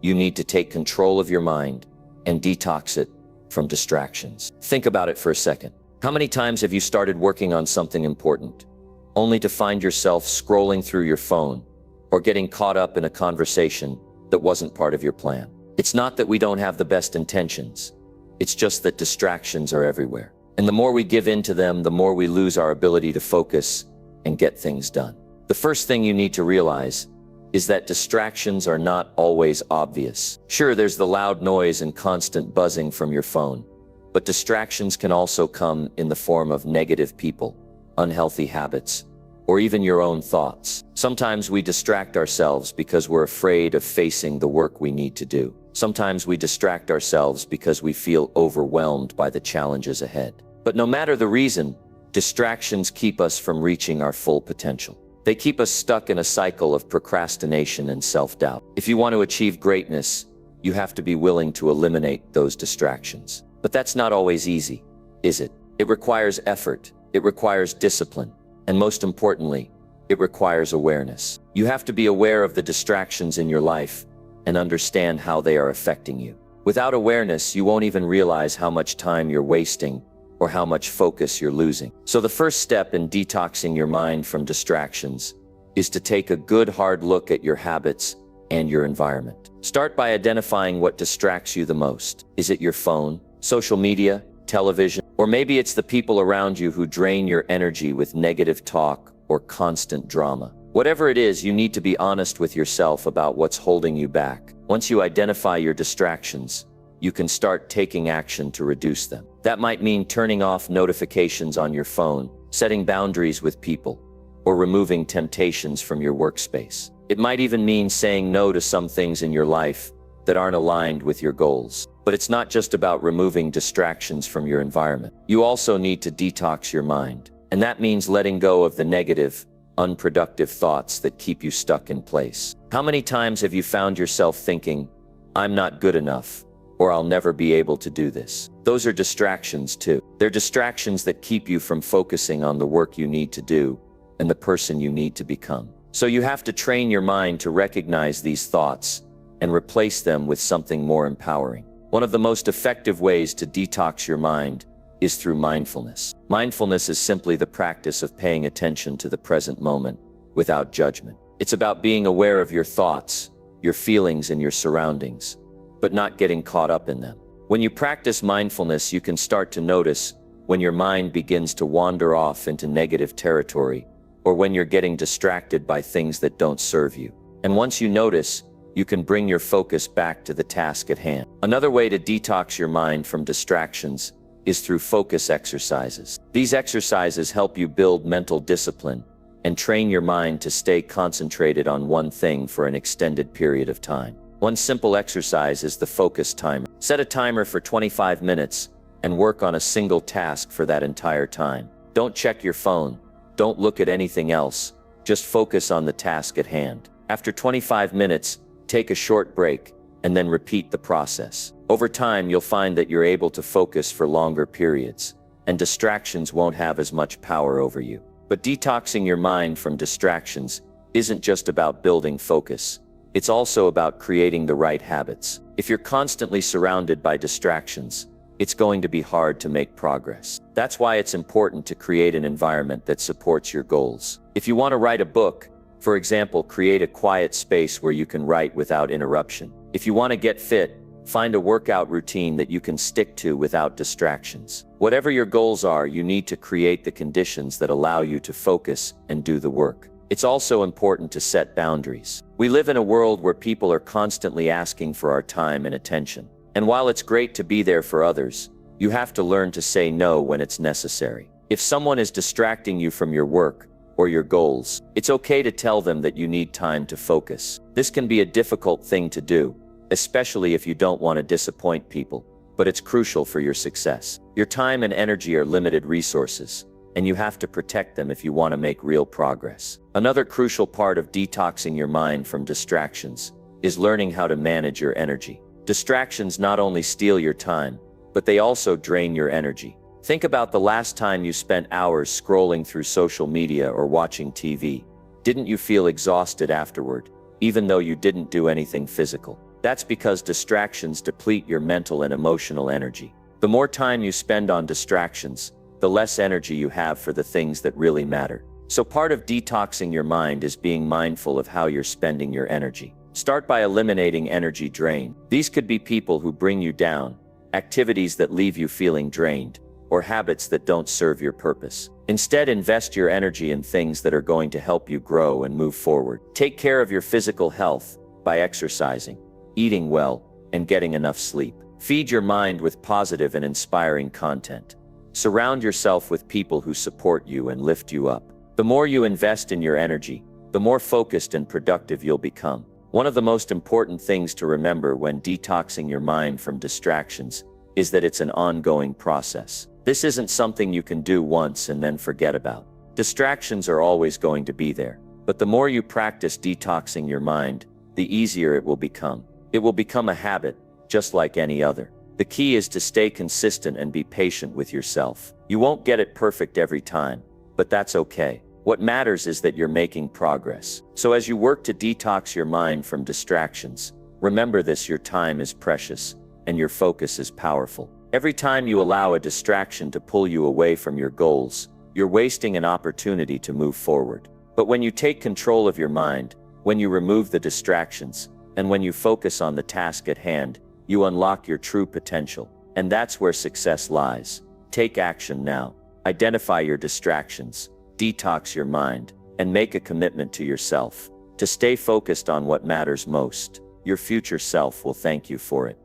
you need to take control of your mind and detox it from distractions. Think about it for a second. How many times have you started working on something important, only to find yourself scrolling through your phone or getting caught up in a conversation that wasn't part of your plan? It's not that we don't have the best intentions. It's just that distractions are everywhere. And the more we give in to them, the more we lose our ability to focus and get things done. The first thing you need to realize is that distractions are not always obvious. Sure, there's the loud noise and constant buzzing from your phone, but distractions can also come in the form of negative people, unhealthy habits, or even your own thoughts. Sometimes we distract ourselves because we're afraid of facing the work we need to do. Sometimes we distract ourselves because we feel overwhelmed by the challenges ahead. But no matter the reason, distractions keep us from reaching our full potential. They keep us stuck in a cycle of procrastination and self-doubt. If you want to achieve greatness, you have to be willing to eliminate those distractions. But that's not always easy, is it? It requires effort, it requires discipline, and most importantly, it requires awareness. You have to be aware of the distractions in your life and understand how they are affecting you. Without awareness, you won't even realize how much time you're wasting or how much focus you're losing. So the first step in detoxing your mind from distractions is to take a good hard look at your habits and your environment. Start by identifying what distracts you the most. Is it your phone, social media, television, or maybe it's the people around you who drain your energy with negative talk or constant drama? Whatever it is, you need to be honest with yourself about what's holding you back. Once you identify your distractions, you can start taking action to reduce them. That might mean turning off notifications on your phone, setting boundaries with people, or removing temptations from your workspace. It might even mean saying no to some things in your life that aren't aligned with your goals. But it's not just about removing distractions from your environment. You also need to detox your mind. And that means letting go of the negative, unproductive thoughts that keep you stuck in place. How many times have you found yourself thinking, "I'm not good enough," or "I'll never be able to do this"? Those are distractions too. They're distractions that keep you from focusing on the work you need to do and the person you need to become. So you have to train your mind to recognize these thoughts and replace them with something more empowering. One of the most effective ways to detox your mind is through mindfulness. Mindfulness is simply the practice of paying attention to the present moment without judgment. It's about being aware of your thoughts, your feelings, and your surroundings, but not getting caught up in them. When you practice mindfulness, you can start to notice when your mind begins to wander off into negative territory, or when you're getting distracted by things that don't serve you. And once you notice, you can bring your focus back to the task at hand. Another way to detox your mind from distractions is through focus exercises. These exercises help you build mental discipline and train your mind to stay concentrated on one thing for an extended period of time. One simple exercise is the focus timer. Set a timer for 25 minutes and work on a single task for that entire time. Don't check your phone. Don't look at anything else. Just focus on the task at hand. After 25 minutes, take a short break and then repeat the process. Over time, you'll find that you're able to focus for longer periods, and distractions won't have as much power over you. But detoxing your mind from distractions isn't just about building focus. It's also about creating the right habits. If you're constantly surrounded by distractions, it's going to be hard to make progress. That's why it's important to create an environment that supports your goals. If you want to write a book, for example, create a quiet space where you can write without interruption. If you want to get fit, find a workout routine that you can stick to without distractions. Whatever your goals are, you need to create the conditions that allow you to focus and do the work. It's also important to set boundaries. We live in a world where people are constantly asking for our time and attention. And while it's great to be there for others, you have to learn to say no when it's necessary. If someone is distracting you from your work or your goals, it's okay to tell them that you need time to focus. This can be a difficult thing to do, especially if you don't want to disappoint people, but it's crucial for your success. Your time and energy are limited resources, and you have to protect them if you want to make real progress. Another crucial part of detoxing your mind from distractions is learning how to manage your energy. Distractions not only steal your time, but they also drain your energy. Think about the last time you spent hours scrolling through social media or watching TV. Didn't you feel exhausted afterward, even though you didn't do anything physical? That's because distractions deplete your mental and emotional energy. The more time you spend on distractions, the the less energy you have for the things that really matter. So part of detoxing your mind is being mindful of how you're spending your energy. Start by eliminating energy drain. These could be people who bring you down, activities that leave you feeling drained, or habits that don't serve your purpose. Instead, invest your energy in things that are going to help you grow and move forward. Take care of your physical health by exercising, eating well, and getting enough sleep. Feed your mind with positive and inspiring content. Surround yourself with people who support you and lift you up. The more you invest in your energy, the more focused and productive you'll become. One of the most important things to remember when detoxing your mind from distractions is that it's an ongoing process. This isn't something you can do once and then forget about. Distractions are always going to be there, but the more you practice detoxing your mind, the easier it will become. It will become a habit, just like any other. The key is to stay consistent and be patient with yourself. You won't get it perfect every time, but that's okay. What matters is that you're making progress. So as you work to detox your mind from distractions, remember this: your time is precious and your focus is powerful. Every time you allow a distraction to pull you away from your goals, you're wasting an opportunity to move forward. But when you take control of your mind, when you remove the distractions, and when you focus on the task at hand, you unlock your true potential. And that's where success lies. Take action now. Identify your distractions, detox your mind, and make a commitment to yourself to stay focused on what matters most. Your future self will thank you for it.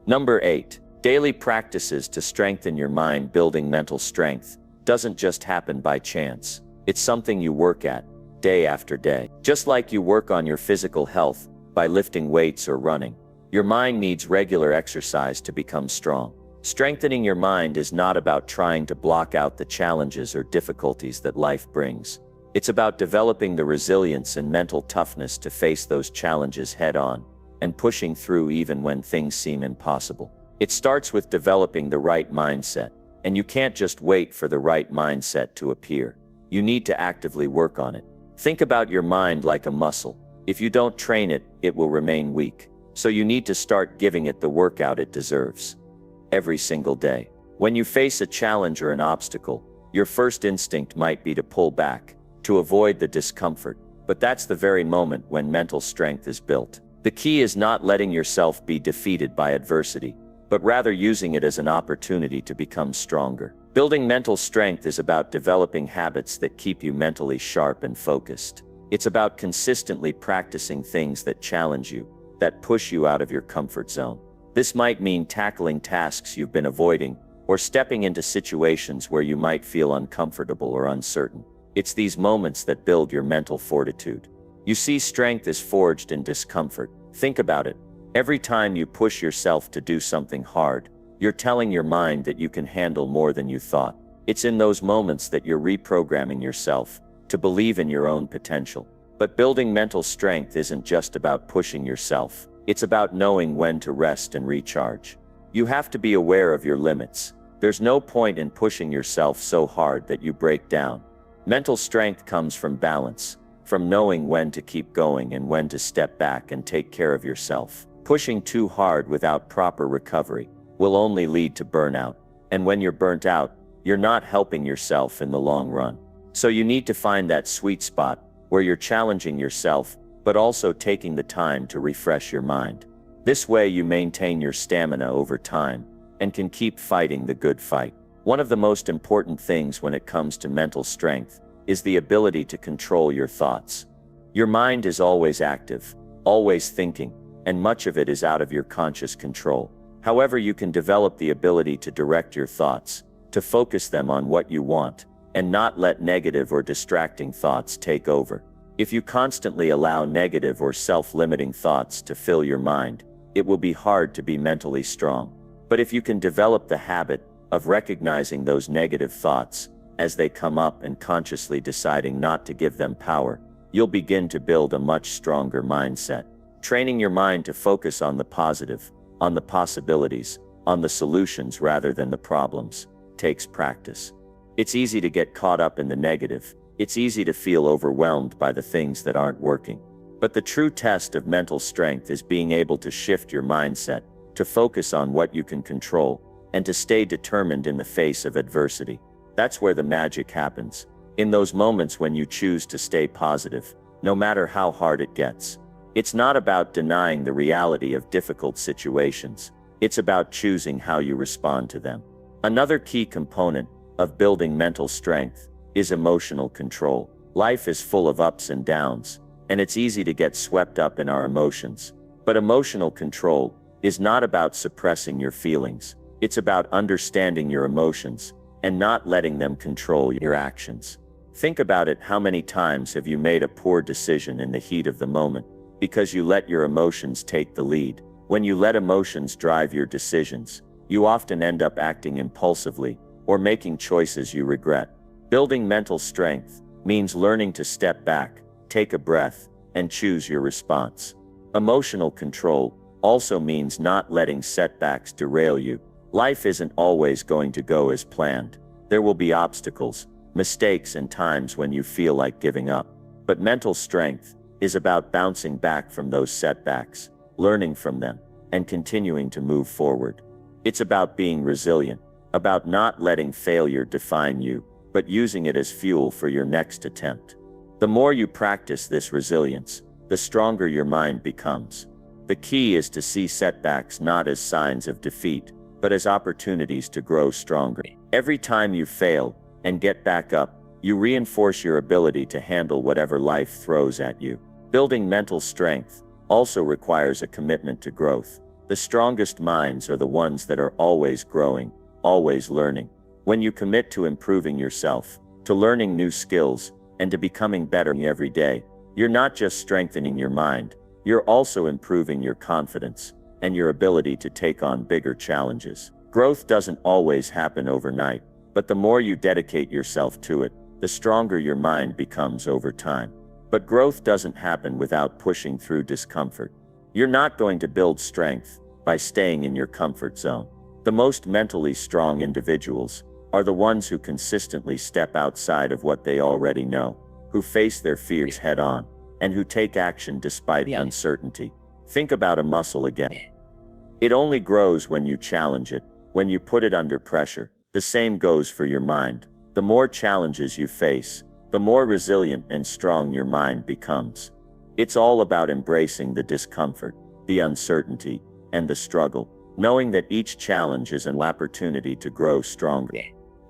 Number 8. Daily practices to strengthen your mind. Building mental strength doesn't just happen by chance. It's something you work at, day after day. Just like you work on your physical health by lifting weights or running, your mind needs regular exercise to become strong. Strengthening your mind is not about trying to block out the challenges or difficulties that life brings. It's about developing the resilience and mental toughness to face those challenges head on and pushing through even when things seem impossible. It starts with developing the right mindset, and you can't just wait for the right mindset to appear. You need to actively work on it. Think about your mind like a muscle. If you don't train it, it will remain weak. So you need to start giving it the workout it deserves. Every single day. When you face a challenge or an obstacle, your first instinct might be to pull back, to avoid the discomfort. But that's the very moment when mental strength is built. The key is not letting yourself be defeated by adversity, but rather using it as an opportunity to become stronger. Building mental strength is about developing habits that keep you mentally sharp and focused. It's about consistently practicing things that challenge you, that push you out of your comfort zone. This might mean tackling tasks you've been avoiding, or stepping into situations where you might feel uncomfortable or uncertain. It's these moments that build your mental fortitude. You see, strength is forged in discomfort. Think about it. Every time you push yourself to do something hard, you're telling your mind that you can handle more than you thought. It's in those moments that you're reprogramming yourself to believe in your own potential. But building mental strength isn't just about pushing yourself. It's about knowing when to rest and recharge. You have to be aware of your limits. There's no point in pushing yourself so hard that you break down. Mental strength comes from balance, from knowing when to keep going and when to step back and take care of yourself. Pushing too hard without proper recovery will only lead to burnout. And when you're burnt out, you're not helping yourself in the long run. So you need to find that sweet spot where you're challenging yourself, but also taking the time to refresh your mind. This way you maintain your stamina over time and can keep fighting the good fight. One of the most important things when it comes to mental strength is the ability to control your thoughts. Your mind is always active, always thinking, and much of it is out of your conscious control. However, you can develop the ability to direct your thoughts, to focus them on what you want, and not let negative or distracting thoughts take over. If you constantly allow negative or self-limiting thoughts to fill your mind, it will be hard to be mentally strong. But if you can develop the habit of recognizing those negative thoughts as they come up and consciously deciding not to give them power, you'll begin to build a much stronger mindset. Training your mind to focus on the positive, on the possibilities, on the solutions rather than the problems, takes practice. It's easy to get caught up in the negative. It's easy to feel overwhelmed by the things that aren't working. But the true test of mental strength is being able to shift your mindset, to focus on what you can control, and to stay determined in the face of adversity. That's where the magic happens. In those moments when you choose to stay positive, no matter how hard it gets. It's not about denying the reality of difficult situations. It's about choosing how you respond to them. Another key component of building mental strength is emotional control. Life is full of ups and downs, and it's easy to get swept up in our emotions. But emotional control is not about suppressing your feelings. It's about understanding your emotions and not letting them control your actions. Think about it. How many times have you made a poor decision in the heat of the moment because you let your emotions take the lead? When you let emotions drive your decisions, you often end up acting impulsively or making choices you regret. Building mental strength means learning to step back, take a breath, and choose your response. Emotional control also means not letting setbacks derail you. Life isn't always going to go as planned. There will be obstacles, mistakes, and times when you feel like giving up. But mental strength is about bouncing back from those setbacks, learning from them, and continuing to move forward. It's about being resilient, about not letting failure define you, but using it as fuel for your next attempt. The more you practice this resilience, the stronger your mind becomes. The key is to see setbacks not as signs of defeat, but as opportunities to grow stronger. Every time you fail and get back up, you reinforce your ability to handle whatever life throws at you. Building mental strength also requires a commitment to growth. The strongest minds are the ones that are always growing, always learning. When you commit to improving yourself, to learning new skills, and to becoming better every day, you're not just strengthening your mind, you're also improving your confidence and your ability to take on bigger challenges. Growth doesn't always happen overnight, but the more you dedicate yourself to it, the stronger your mind becomes over time. But growth doesn't happen without pushing through discomfort. You're not going to build strength by staying in your comfort zone. The most mentally strong individuals are the ones who consistently step outside of what they already know, who face their fears head on, and who take action despite uncertainty. Think about a muscle again. It only grows when you challenge it, when you put it under pressure. The same goes for your mind. The more challenges you face, the more resilient and strong your mind becomes. It's all about embracing the discomfort, the uncertainty, and the struggle, knowing that each challenge is an opportunity to grow stronger.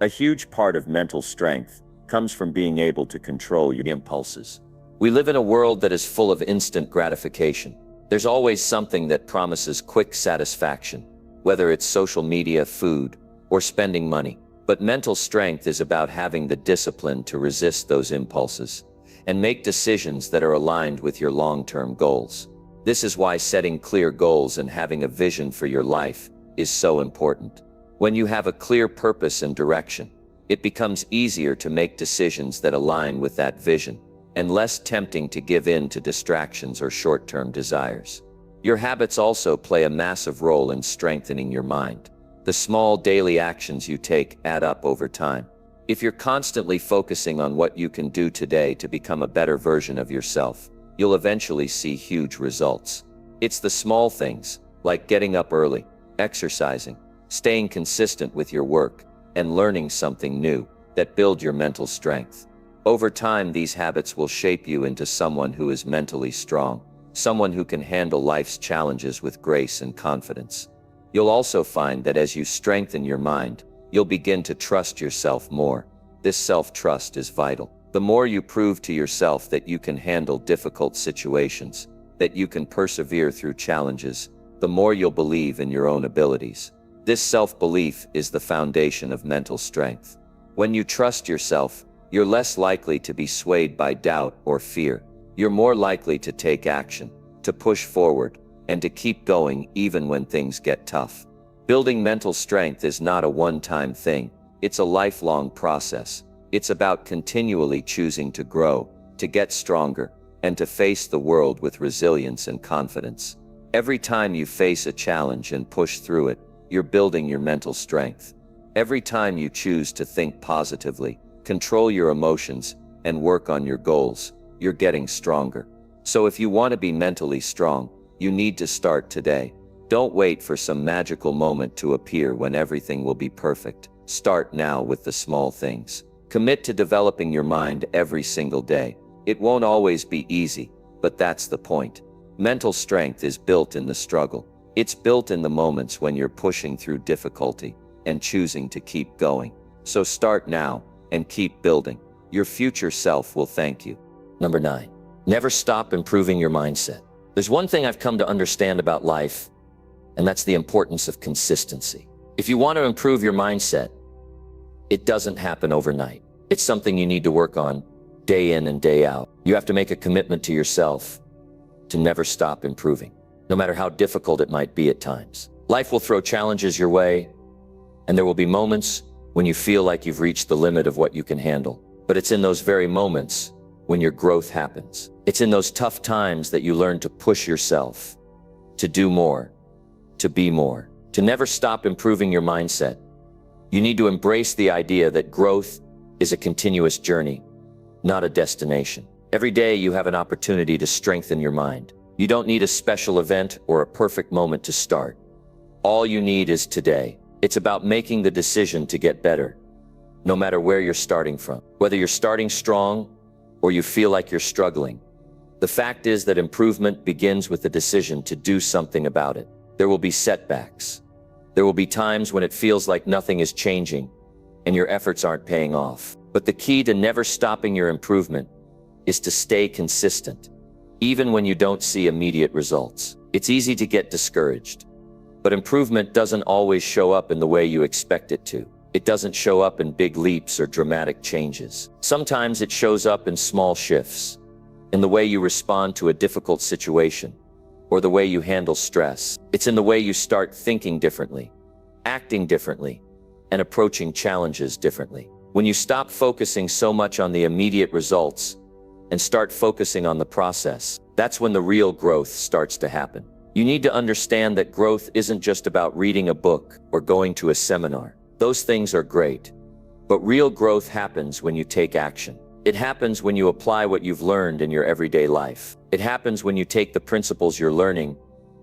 A huge part of mental strength comes from being able to control your impulses. We live in a world that is full of instant gratification. There's always something that promises quick satisfaction, whether it's social media, food, or spending money. But mental strength is about having the discipline to resist those impulses and make decisions that are aligned with your long-term goals. This is why setting clear goals and having a vision for your life is so important. When you have a clear purpose and direction, it becomes easier to make decisions that align with that vision and less tempting to give in to distractions or short-term desires. Your habits also play a massive role in strengthening your mind. The small daily actions you take add up over time. If you're constantly focusing on what you can do today to become a better version of yourself, you'll eventually see huge results. It's the small things, like getting up early, exercising, staying consistent with your work, and learning something new, that build your mental strength. Over time, these habits will shape you into someone who is mentally strong, someone who can handle life's challenges with grace and confidence. You'll also find that as you strengthen your mind, you'll begin to trust yourself more. This self-trust is vital. The more you prove to yourself that you can handle difficult situations, that you can persevere through challenges, the more you'll believe in your own abilities. This self-belief is the foundation of mental strength. When you trust yourself, you're less likely to be swayed by doubt or fear. You're more likely to take action, to push forward, and to keep going even when things get tough. Building mental strength is not a one-time thing. It's a lifelong process. It's about continually choosing to grow, to get stronger, and to face the world with resilience and confidence. Every time you face a challenge and push through it, you're building your mental strength. Every time you choose to think positively, control your emotions, and work on your goals, you're getting stronger. So if you want to be mentally strong, you need to start today. Don't wait for some magical moment to appear when everything will be perfect. Start now with the small things. Commit to developing your mind every single day. It won't always be easy, but that's the point. Mental strength is built in the struggle. It's built in the moments when you're pushing through difficulty and choosing to keep going. So start now and keep building. Your future self will thank you. Number 9, never stop improving your mindset. There's one thing I've come to understand about life, and that's the importance of consistency. If you want to improve your mindset, it doesn't happen overnight. It's something you need to work on day in and day out. You have to make a commitment to yourself to never stop improving, no matter how difficult it might be at times. Life will throw challenges your way, and there will be moments when you feel like you've reached the limit of what you can handle. But it's in those very moments when your growth happens. It's in those tough times that you learn to push yourself, to do more, to be more, to never stop improving your mindset. You need to embrace the idea that growth is a continuous journey, not a destination. Every day you have an opportunity to strengthen your mind. You don't need a special event or a perfect moment to start. All you need is today. It's about making the decision to get better, no matter where you're starting from. Whether you're starting strong or you feel like you're struggling, the fact is that improvement begins with the decision to do something about it. There will be setbacks. There will be times when it feels like nothing is changing and your efforts aren't paying off. But the key to never stopping your improvement is to stay consistent, even when you don't see immediate results. It's easy to get discouraged, but improvement doesn't always show up in the way you expect it to. It doesn't show up in big leaps or dramatic changes. Sometimes it shows up in small shifts, in the way you respond to a difficult situation, or the way you handle stress. It's in the way you start thinking differently, acting differently, and approaching challenges differently. When you stop focusing so much on the immediate results and start focusing on the process, that's when the real growth starts to happen. You need to understand that growth isn't just about reading a book or going to a seminar. Those things are great, but real growth happens when you take action. It happens when you apply what you've learned in your everyday life. It happens when you take the principles you're learning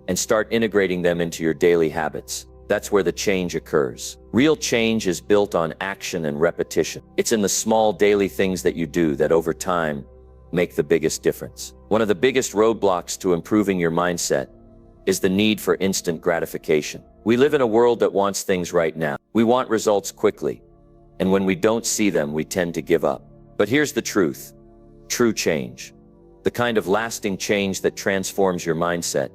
and start integrating them into your daily habits. That's where the change occurs. Real change is built on action and repetition. It's in the small daily things that you do that over time make the biggest difference. One of the biggest roadblocks to improving your mindset is the need for instant gratification. We live in a world that wants things right now. We want results quickly, and when we don't see them, we tend to give up. But here's the truth. True change, the kind of lasting change that transforms your mindset,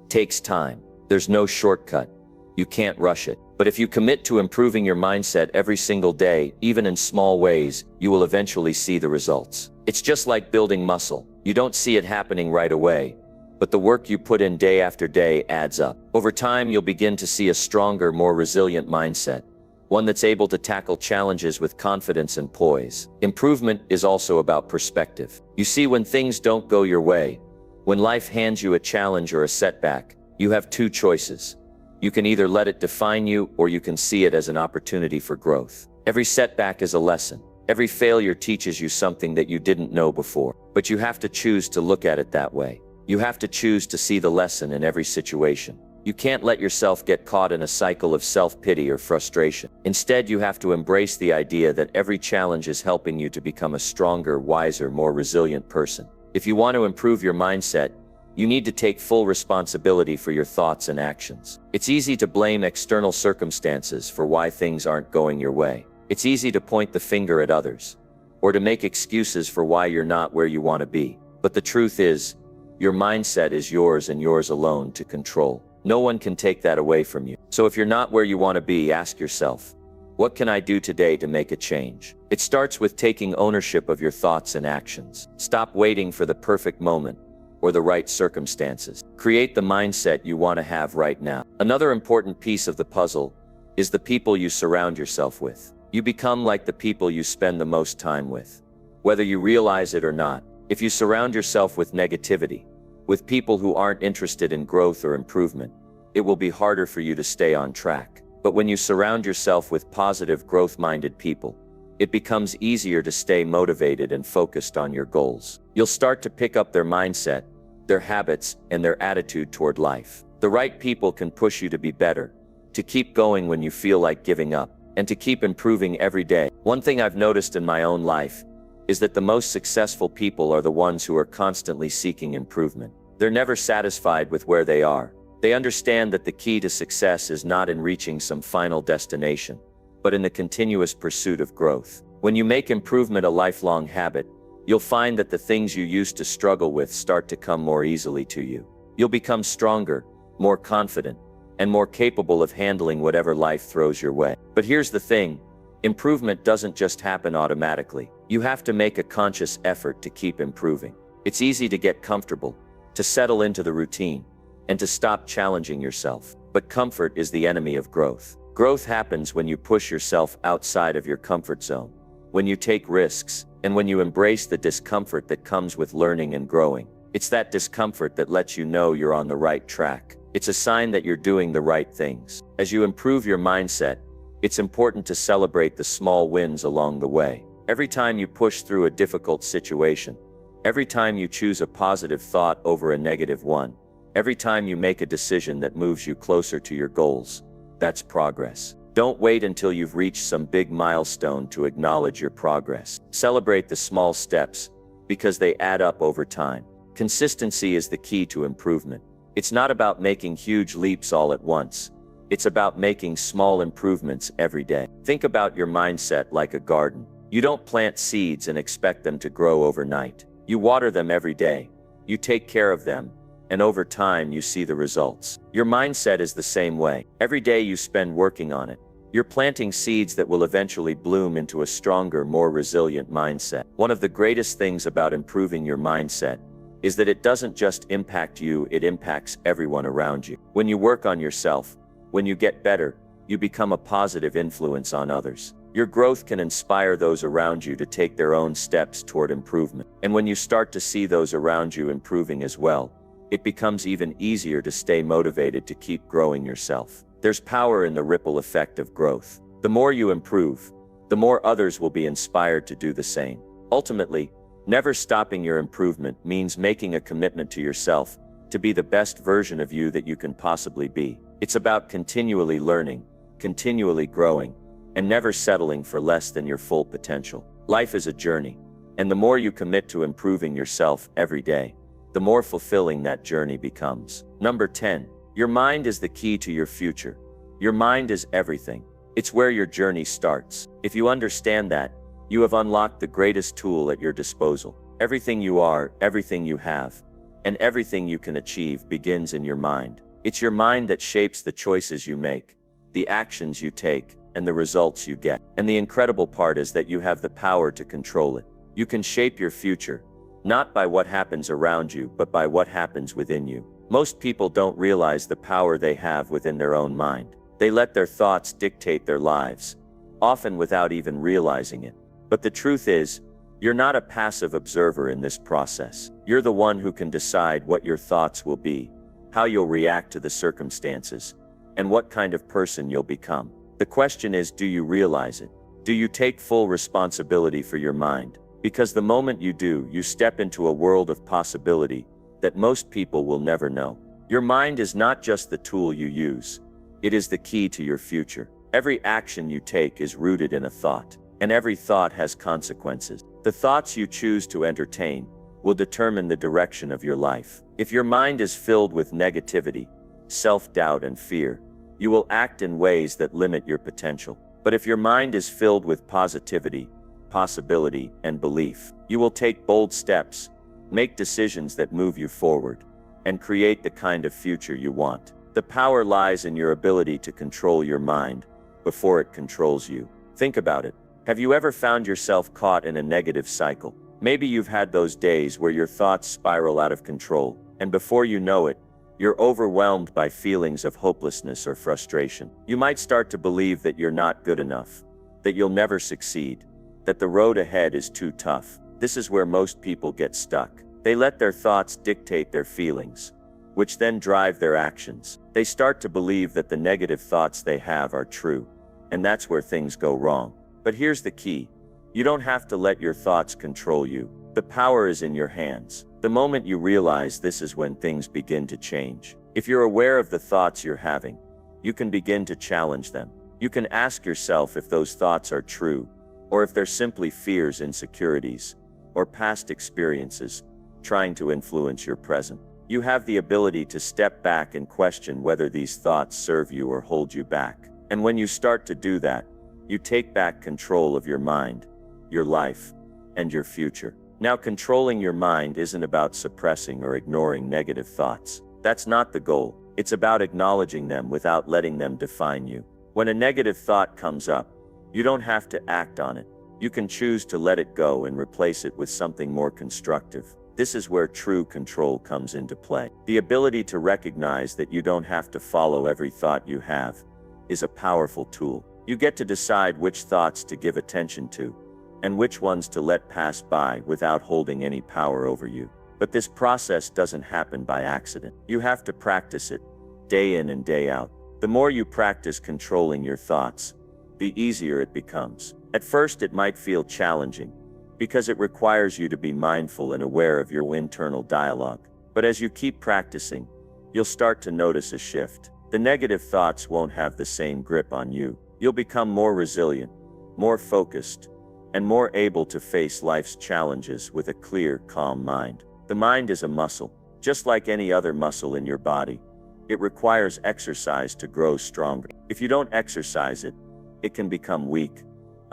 takes time. There's no shortcut. You can't rush it. But if you commit to improving your mindset every single day, even in small ways, you will eventually see the results. It's just like building muscle. You don't see it happening right away, but the work you put in day after day adds up. Over time, you'll begin to see a stronger, more resilient mindset, one that's able to tackle challenges with confidence and poise. Improvement is also about perspective. You see, when things don't go your way, when life hands you a challenge or a setback, you have two choices. You can either let it define you, or you can see it as an opportunity for growth. Every setback is a lesson. Every failure teaches you something that you didn't know before. But you have to choose to look at it that way. You have to choose to see the lesson in every situation. You can't let yourself get caught in a cycle of self-pity or frustration. Instead, you have to embrace the idea that every challenge is helping you to become a stronger, wiser, more resilient person. If you want to improve your mindset, you need to take full responsibility for your thoughts and actions. It's easy to blame external circumstances for why things aren't going your way. It's easy to point the finger at others, or to make excuses for why you're not where you want to be. But the truth is, your mindset is yours and yours alone to control. No one can take that away from you. So if you're not where you want to be, ask yourself, what can I do today to make a change? It starts with taking ownership of your thoughts and actions. Stop waiting for the perfect moment or the right circumstances. Create the mindset you want to have right now. Another important piece of the puzzle is the people you surround yourself with. You become like the people you spend the most time with, whether you realize it or not. If you surround yourself with negativity, with people who aren't interested in growth or improvement, it will be harder for you to stay on track. But when you surround yourself with positive, growth-minded people, it becomes easier to stay motivated and focused on your goals. You'll start to pick up their mindset, their habits, and their attitude toward life. The right people can push you to be better, to keep going when you feel like giving up, and to keep improving every day. One thing I've noticed in my own life is that the most successful people are the ones who are constantly seeking improvement. They're never satisfied with where they are. They understand that the key to success is not in reaching some final destination, but in the continuous pursuit of growth. When you make improvement a lifelong habit, you'll find that the things you used to struggle with start to come more easily to you. You'll become stronger, more confident, and more capable of handling whatever life throws your way. But here's the thing, improvement doesn't just happen automatically. You have to make a conscious effort to keep improving. It's easy to get comfortable, to settle into the routine, and to stop challenging yourself. But comfort is the enemy of growth. Growth happens when you push yourself outside of your comfort zone, when you take risks, and when you embrace the discomfort that comes with learning and growing. It's that discomfort that lets you know you're on the right track. It's a sign that you're doing the right things. As you improve your mindset, it's important to celebrate the small wins along the way. Every time you push through a difficult situation, every time you choose a positive thought over a negative one, every time you make a decision that moves you closer to your goals, that's progress. Don't wait until you've reached some big milestone to acknowledge your progress. Celebrate the small steps, because they add up over time. Consistency is the key to improvement. It's not about making huge leaps all at once. It's about making small improvements every day. Think about your mindset like a garden. You don't plant seeds and expect them to grow overnight. You water them every day. You take care of them, and over time you see the results. Your mindset is the same way. Every day you spend working on it, you're planting seeds that will eventually bloom into a stronger, more resilient mindset. One of the greatest things about improving your mindset is that it doesn't just impact you, it impacts everyone around you. When you work on yourself, when you get better, you become a positive influence on others. Your growth can inspire those around you to take their own steps toward improvement. And when you start to see those around you improving as well, it becomes even easier to stay motivated to keep growing yourself. There's power in the ripple effect of growth. The more you improve, the more others will be inspired to do the same. Ultimately, never stopping your improvement means making a commitment to yourself to be the best version of you that you can possibly be. It's about continually learning, continually growing, and never settling for less than your full potential. Life is a journey, and the more you commit to improving yourself every day, the more fulfilling that journey becomes. Number 10. Your mind is the key to your future. Your mind is everything. It's where your journey starts. If you understand that, you have unlocked the greatest tool at your disposal. Everything you are, everything you have, and everything you can achieve begins in your mind. It's your mind that shapes the choices you make, the actions you take, and the results you get. And the incredible part is that you have the power to control it. You can shape your future, not by what happens around you, but by what happens within you. Most people don't realize the power they have within their own mind. They let their thoughts dictate their lives, often without even realizing it. But the truth is, you're not a passive observer in this process. You're the one who can decide what your thoughts will be, how you'll react to the circumstances, and what kind of person you'll become. The question is, do you realize it? Do you take full responsibility for your mind? Because the moment you do, you step into a world of possibility that most people will never know. Your mind is not just the tool you use, it is the key to your future. Every action you take is rooted in a thought, and every thought has consequences. The thoughts you choose to entertain will determine the direction of your life. If your mind is filled with negativity, self-doubt, and fear, you will act in ways that limit your potential. But if your mind is filled with positivity, possibility, and belief, you will take bold steps, make decisions that move you forward, and create the kind of future you want. The power lies in your ability to control your mind before it controls you. Think about it. Have you ever found yourself caught in a negative cycle? Maybe you've had those days where your thoughts spiral out of control, and before you know it, you're overwhelmed by feelings of hopelessness or frustration. You might start to believe that you're not good enough, that you'll never succeed, that the road ahead is too tough. This is where most people get stuck. They let their thoughts dictate their feelings, which then drive their actions. They start to believe that the negative thoughts they have are true, and that's where things go wrong. But here's the key. You don't have to let your thoughts control you. The power is in your hands. The moment you realize this is when things begin to change. If you're aware of the thoughts you're having, you can begin to challenge them. You can ask yourself if those thoughts are true, or if they're simply fears, insecurities, or past experiences trying to influence your present. You have the ability to step back and question whether these thoughts serve you or hold you back. And when you start to do that, you take back control of your mind, your life, and your future. Now, controlling your mind isn't about suppressing or ignoring negative thoughts. That's not the goal. It's about acknowledging them without letting them define you. When a negative thought comes up, you don't have to act on it. You can choose to let it go and replace it with something more constructive. This is where true control comes into play. The ability to recognize that you don't have to follow every thought you have is a powerful tool. You get to decide which thoughts to give attention to and which ones to let pass by without holding any power over you. But this process doesn't happen by accident. You have to practice it, day in and day out. The more you practice controlling your thoughts, the easier it becomes. At first, it might feel challenging, because it requires you to be mindful and aware of your internal dialogue. But as you keep practicing, you'll start to notice a shift. The negative thoughts won't have the same grip on you. You'll become more resilient, more focused, and more able to face life's challenges with a clear, calm mind. The mind is a muscle, just like any other muscle in your body. It requires exercise to grow stronger. If you don't exercise it, it can become weak,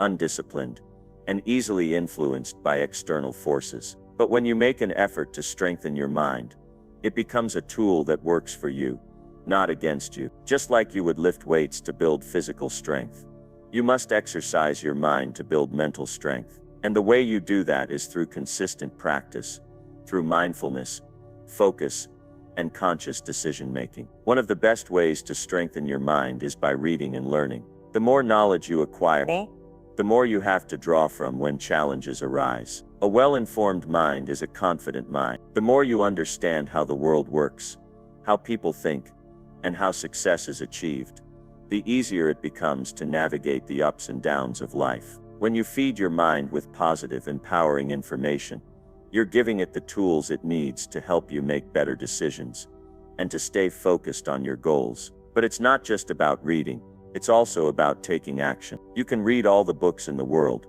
undisciplined, and easily influenced by external forces. But when you make an effort to strengthen your mind, it becomes a tool that works for you, not against you. Just like you would lift weights to build physical strength, you must exercise your mind to build mental strength. And the way you do that is through consistent practice, through mindfulness, focus, and conscious decision-making. One of the best ways to strengthen your mind is by reading and learning. The more knowledge you acquire, the more you have to draw from when challenges arise. A well-informed mind is a confident mind. The more you understand how the world works, how people think, and how success is achieved, the easier it becomes to navigate the ups and downs of life. When you feed your mind with positive, empowering information, you're giving it the tools it needs to help you make better decisions and to stay focused on your goals. But it's not just about reading. It's also about taking action. You can read all the books in the world,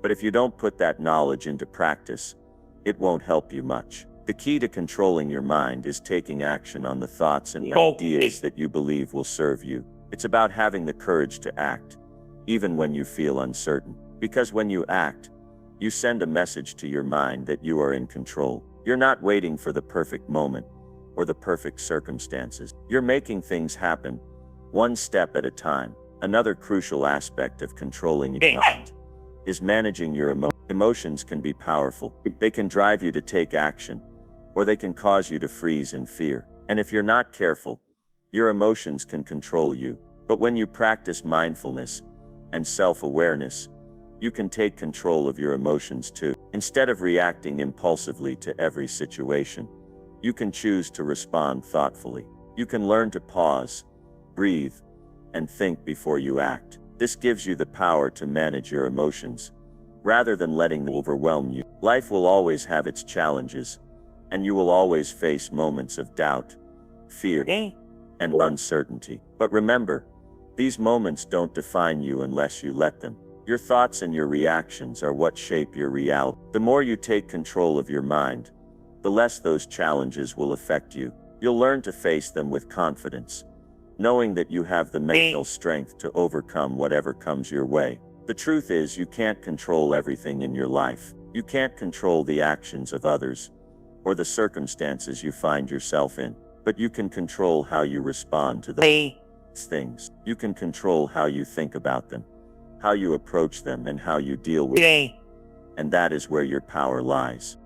but if you don't put that knowledge into practice, it won't help you much. The key to controlling your mind is taking action on the thoughts and ideas that you believe will serve you. It's about having the courage to act, even when you feel uncertain. Because when you act, you send a message to your mind that you are in control. You're not waiting for the perfect moment or the perfect circumstances. You're making things happen, one step at a time. Another crucial aspect of controlling your mind is managing your emotions. Emotions can be powerful. They can drive you to take action, or they can cause you to freeze in fear. And if you're not careful, your emotions can control you. But when you practice mindfulness and self-awareness, you can take control of your emotions too. Instead of reacting impulsively to every situation, you can choose to respond thoughtfully. You can learn to pause, breathe, and think before you act. This gives you the power to manage your emotions, rather than letting them overwhelm you. Life will always have its challenges, and you will always face moments of doubt, fear, and uncertainty. But remember, these moments don't define you unless you let them. Your thoughts and your reactions are what shape your reality. The more you take control of your mind, the less those challenges will affect you. You'll learn to face them with confidence, knowing that you have the mental strength to overcome whatever comes your way. The truth is, you can't control everything in your life. You can't control the actions of others or the circumstances you find yourself in, but you can control how you respond to those things. You can control how you think about them, how you approach them, and how you deal with them. And that is where your power lies.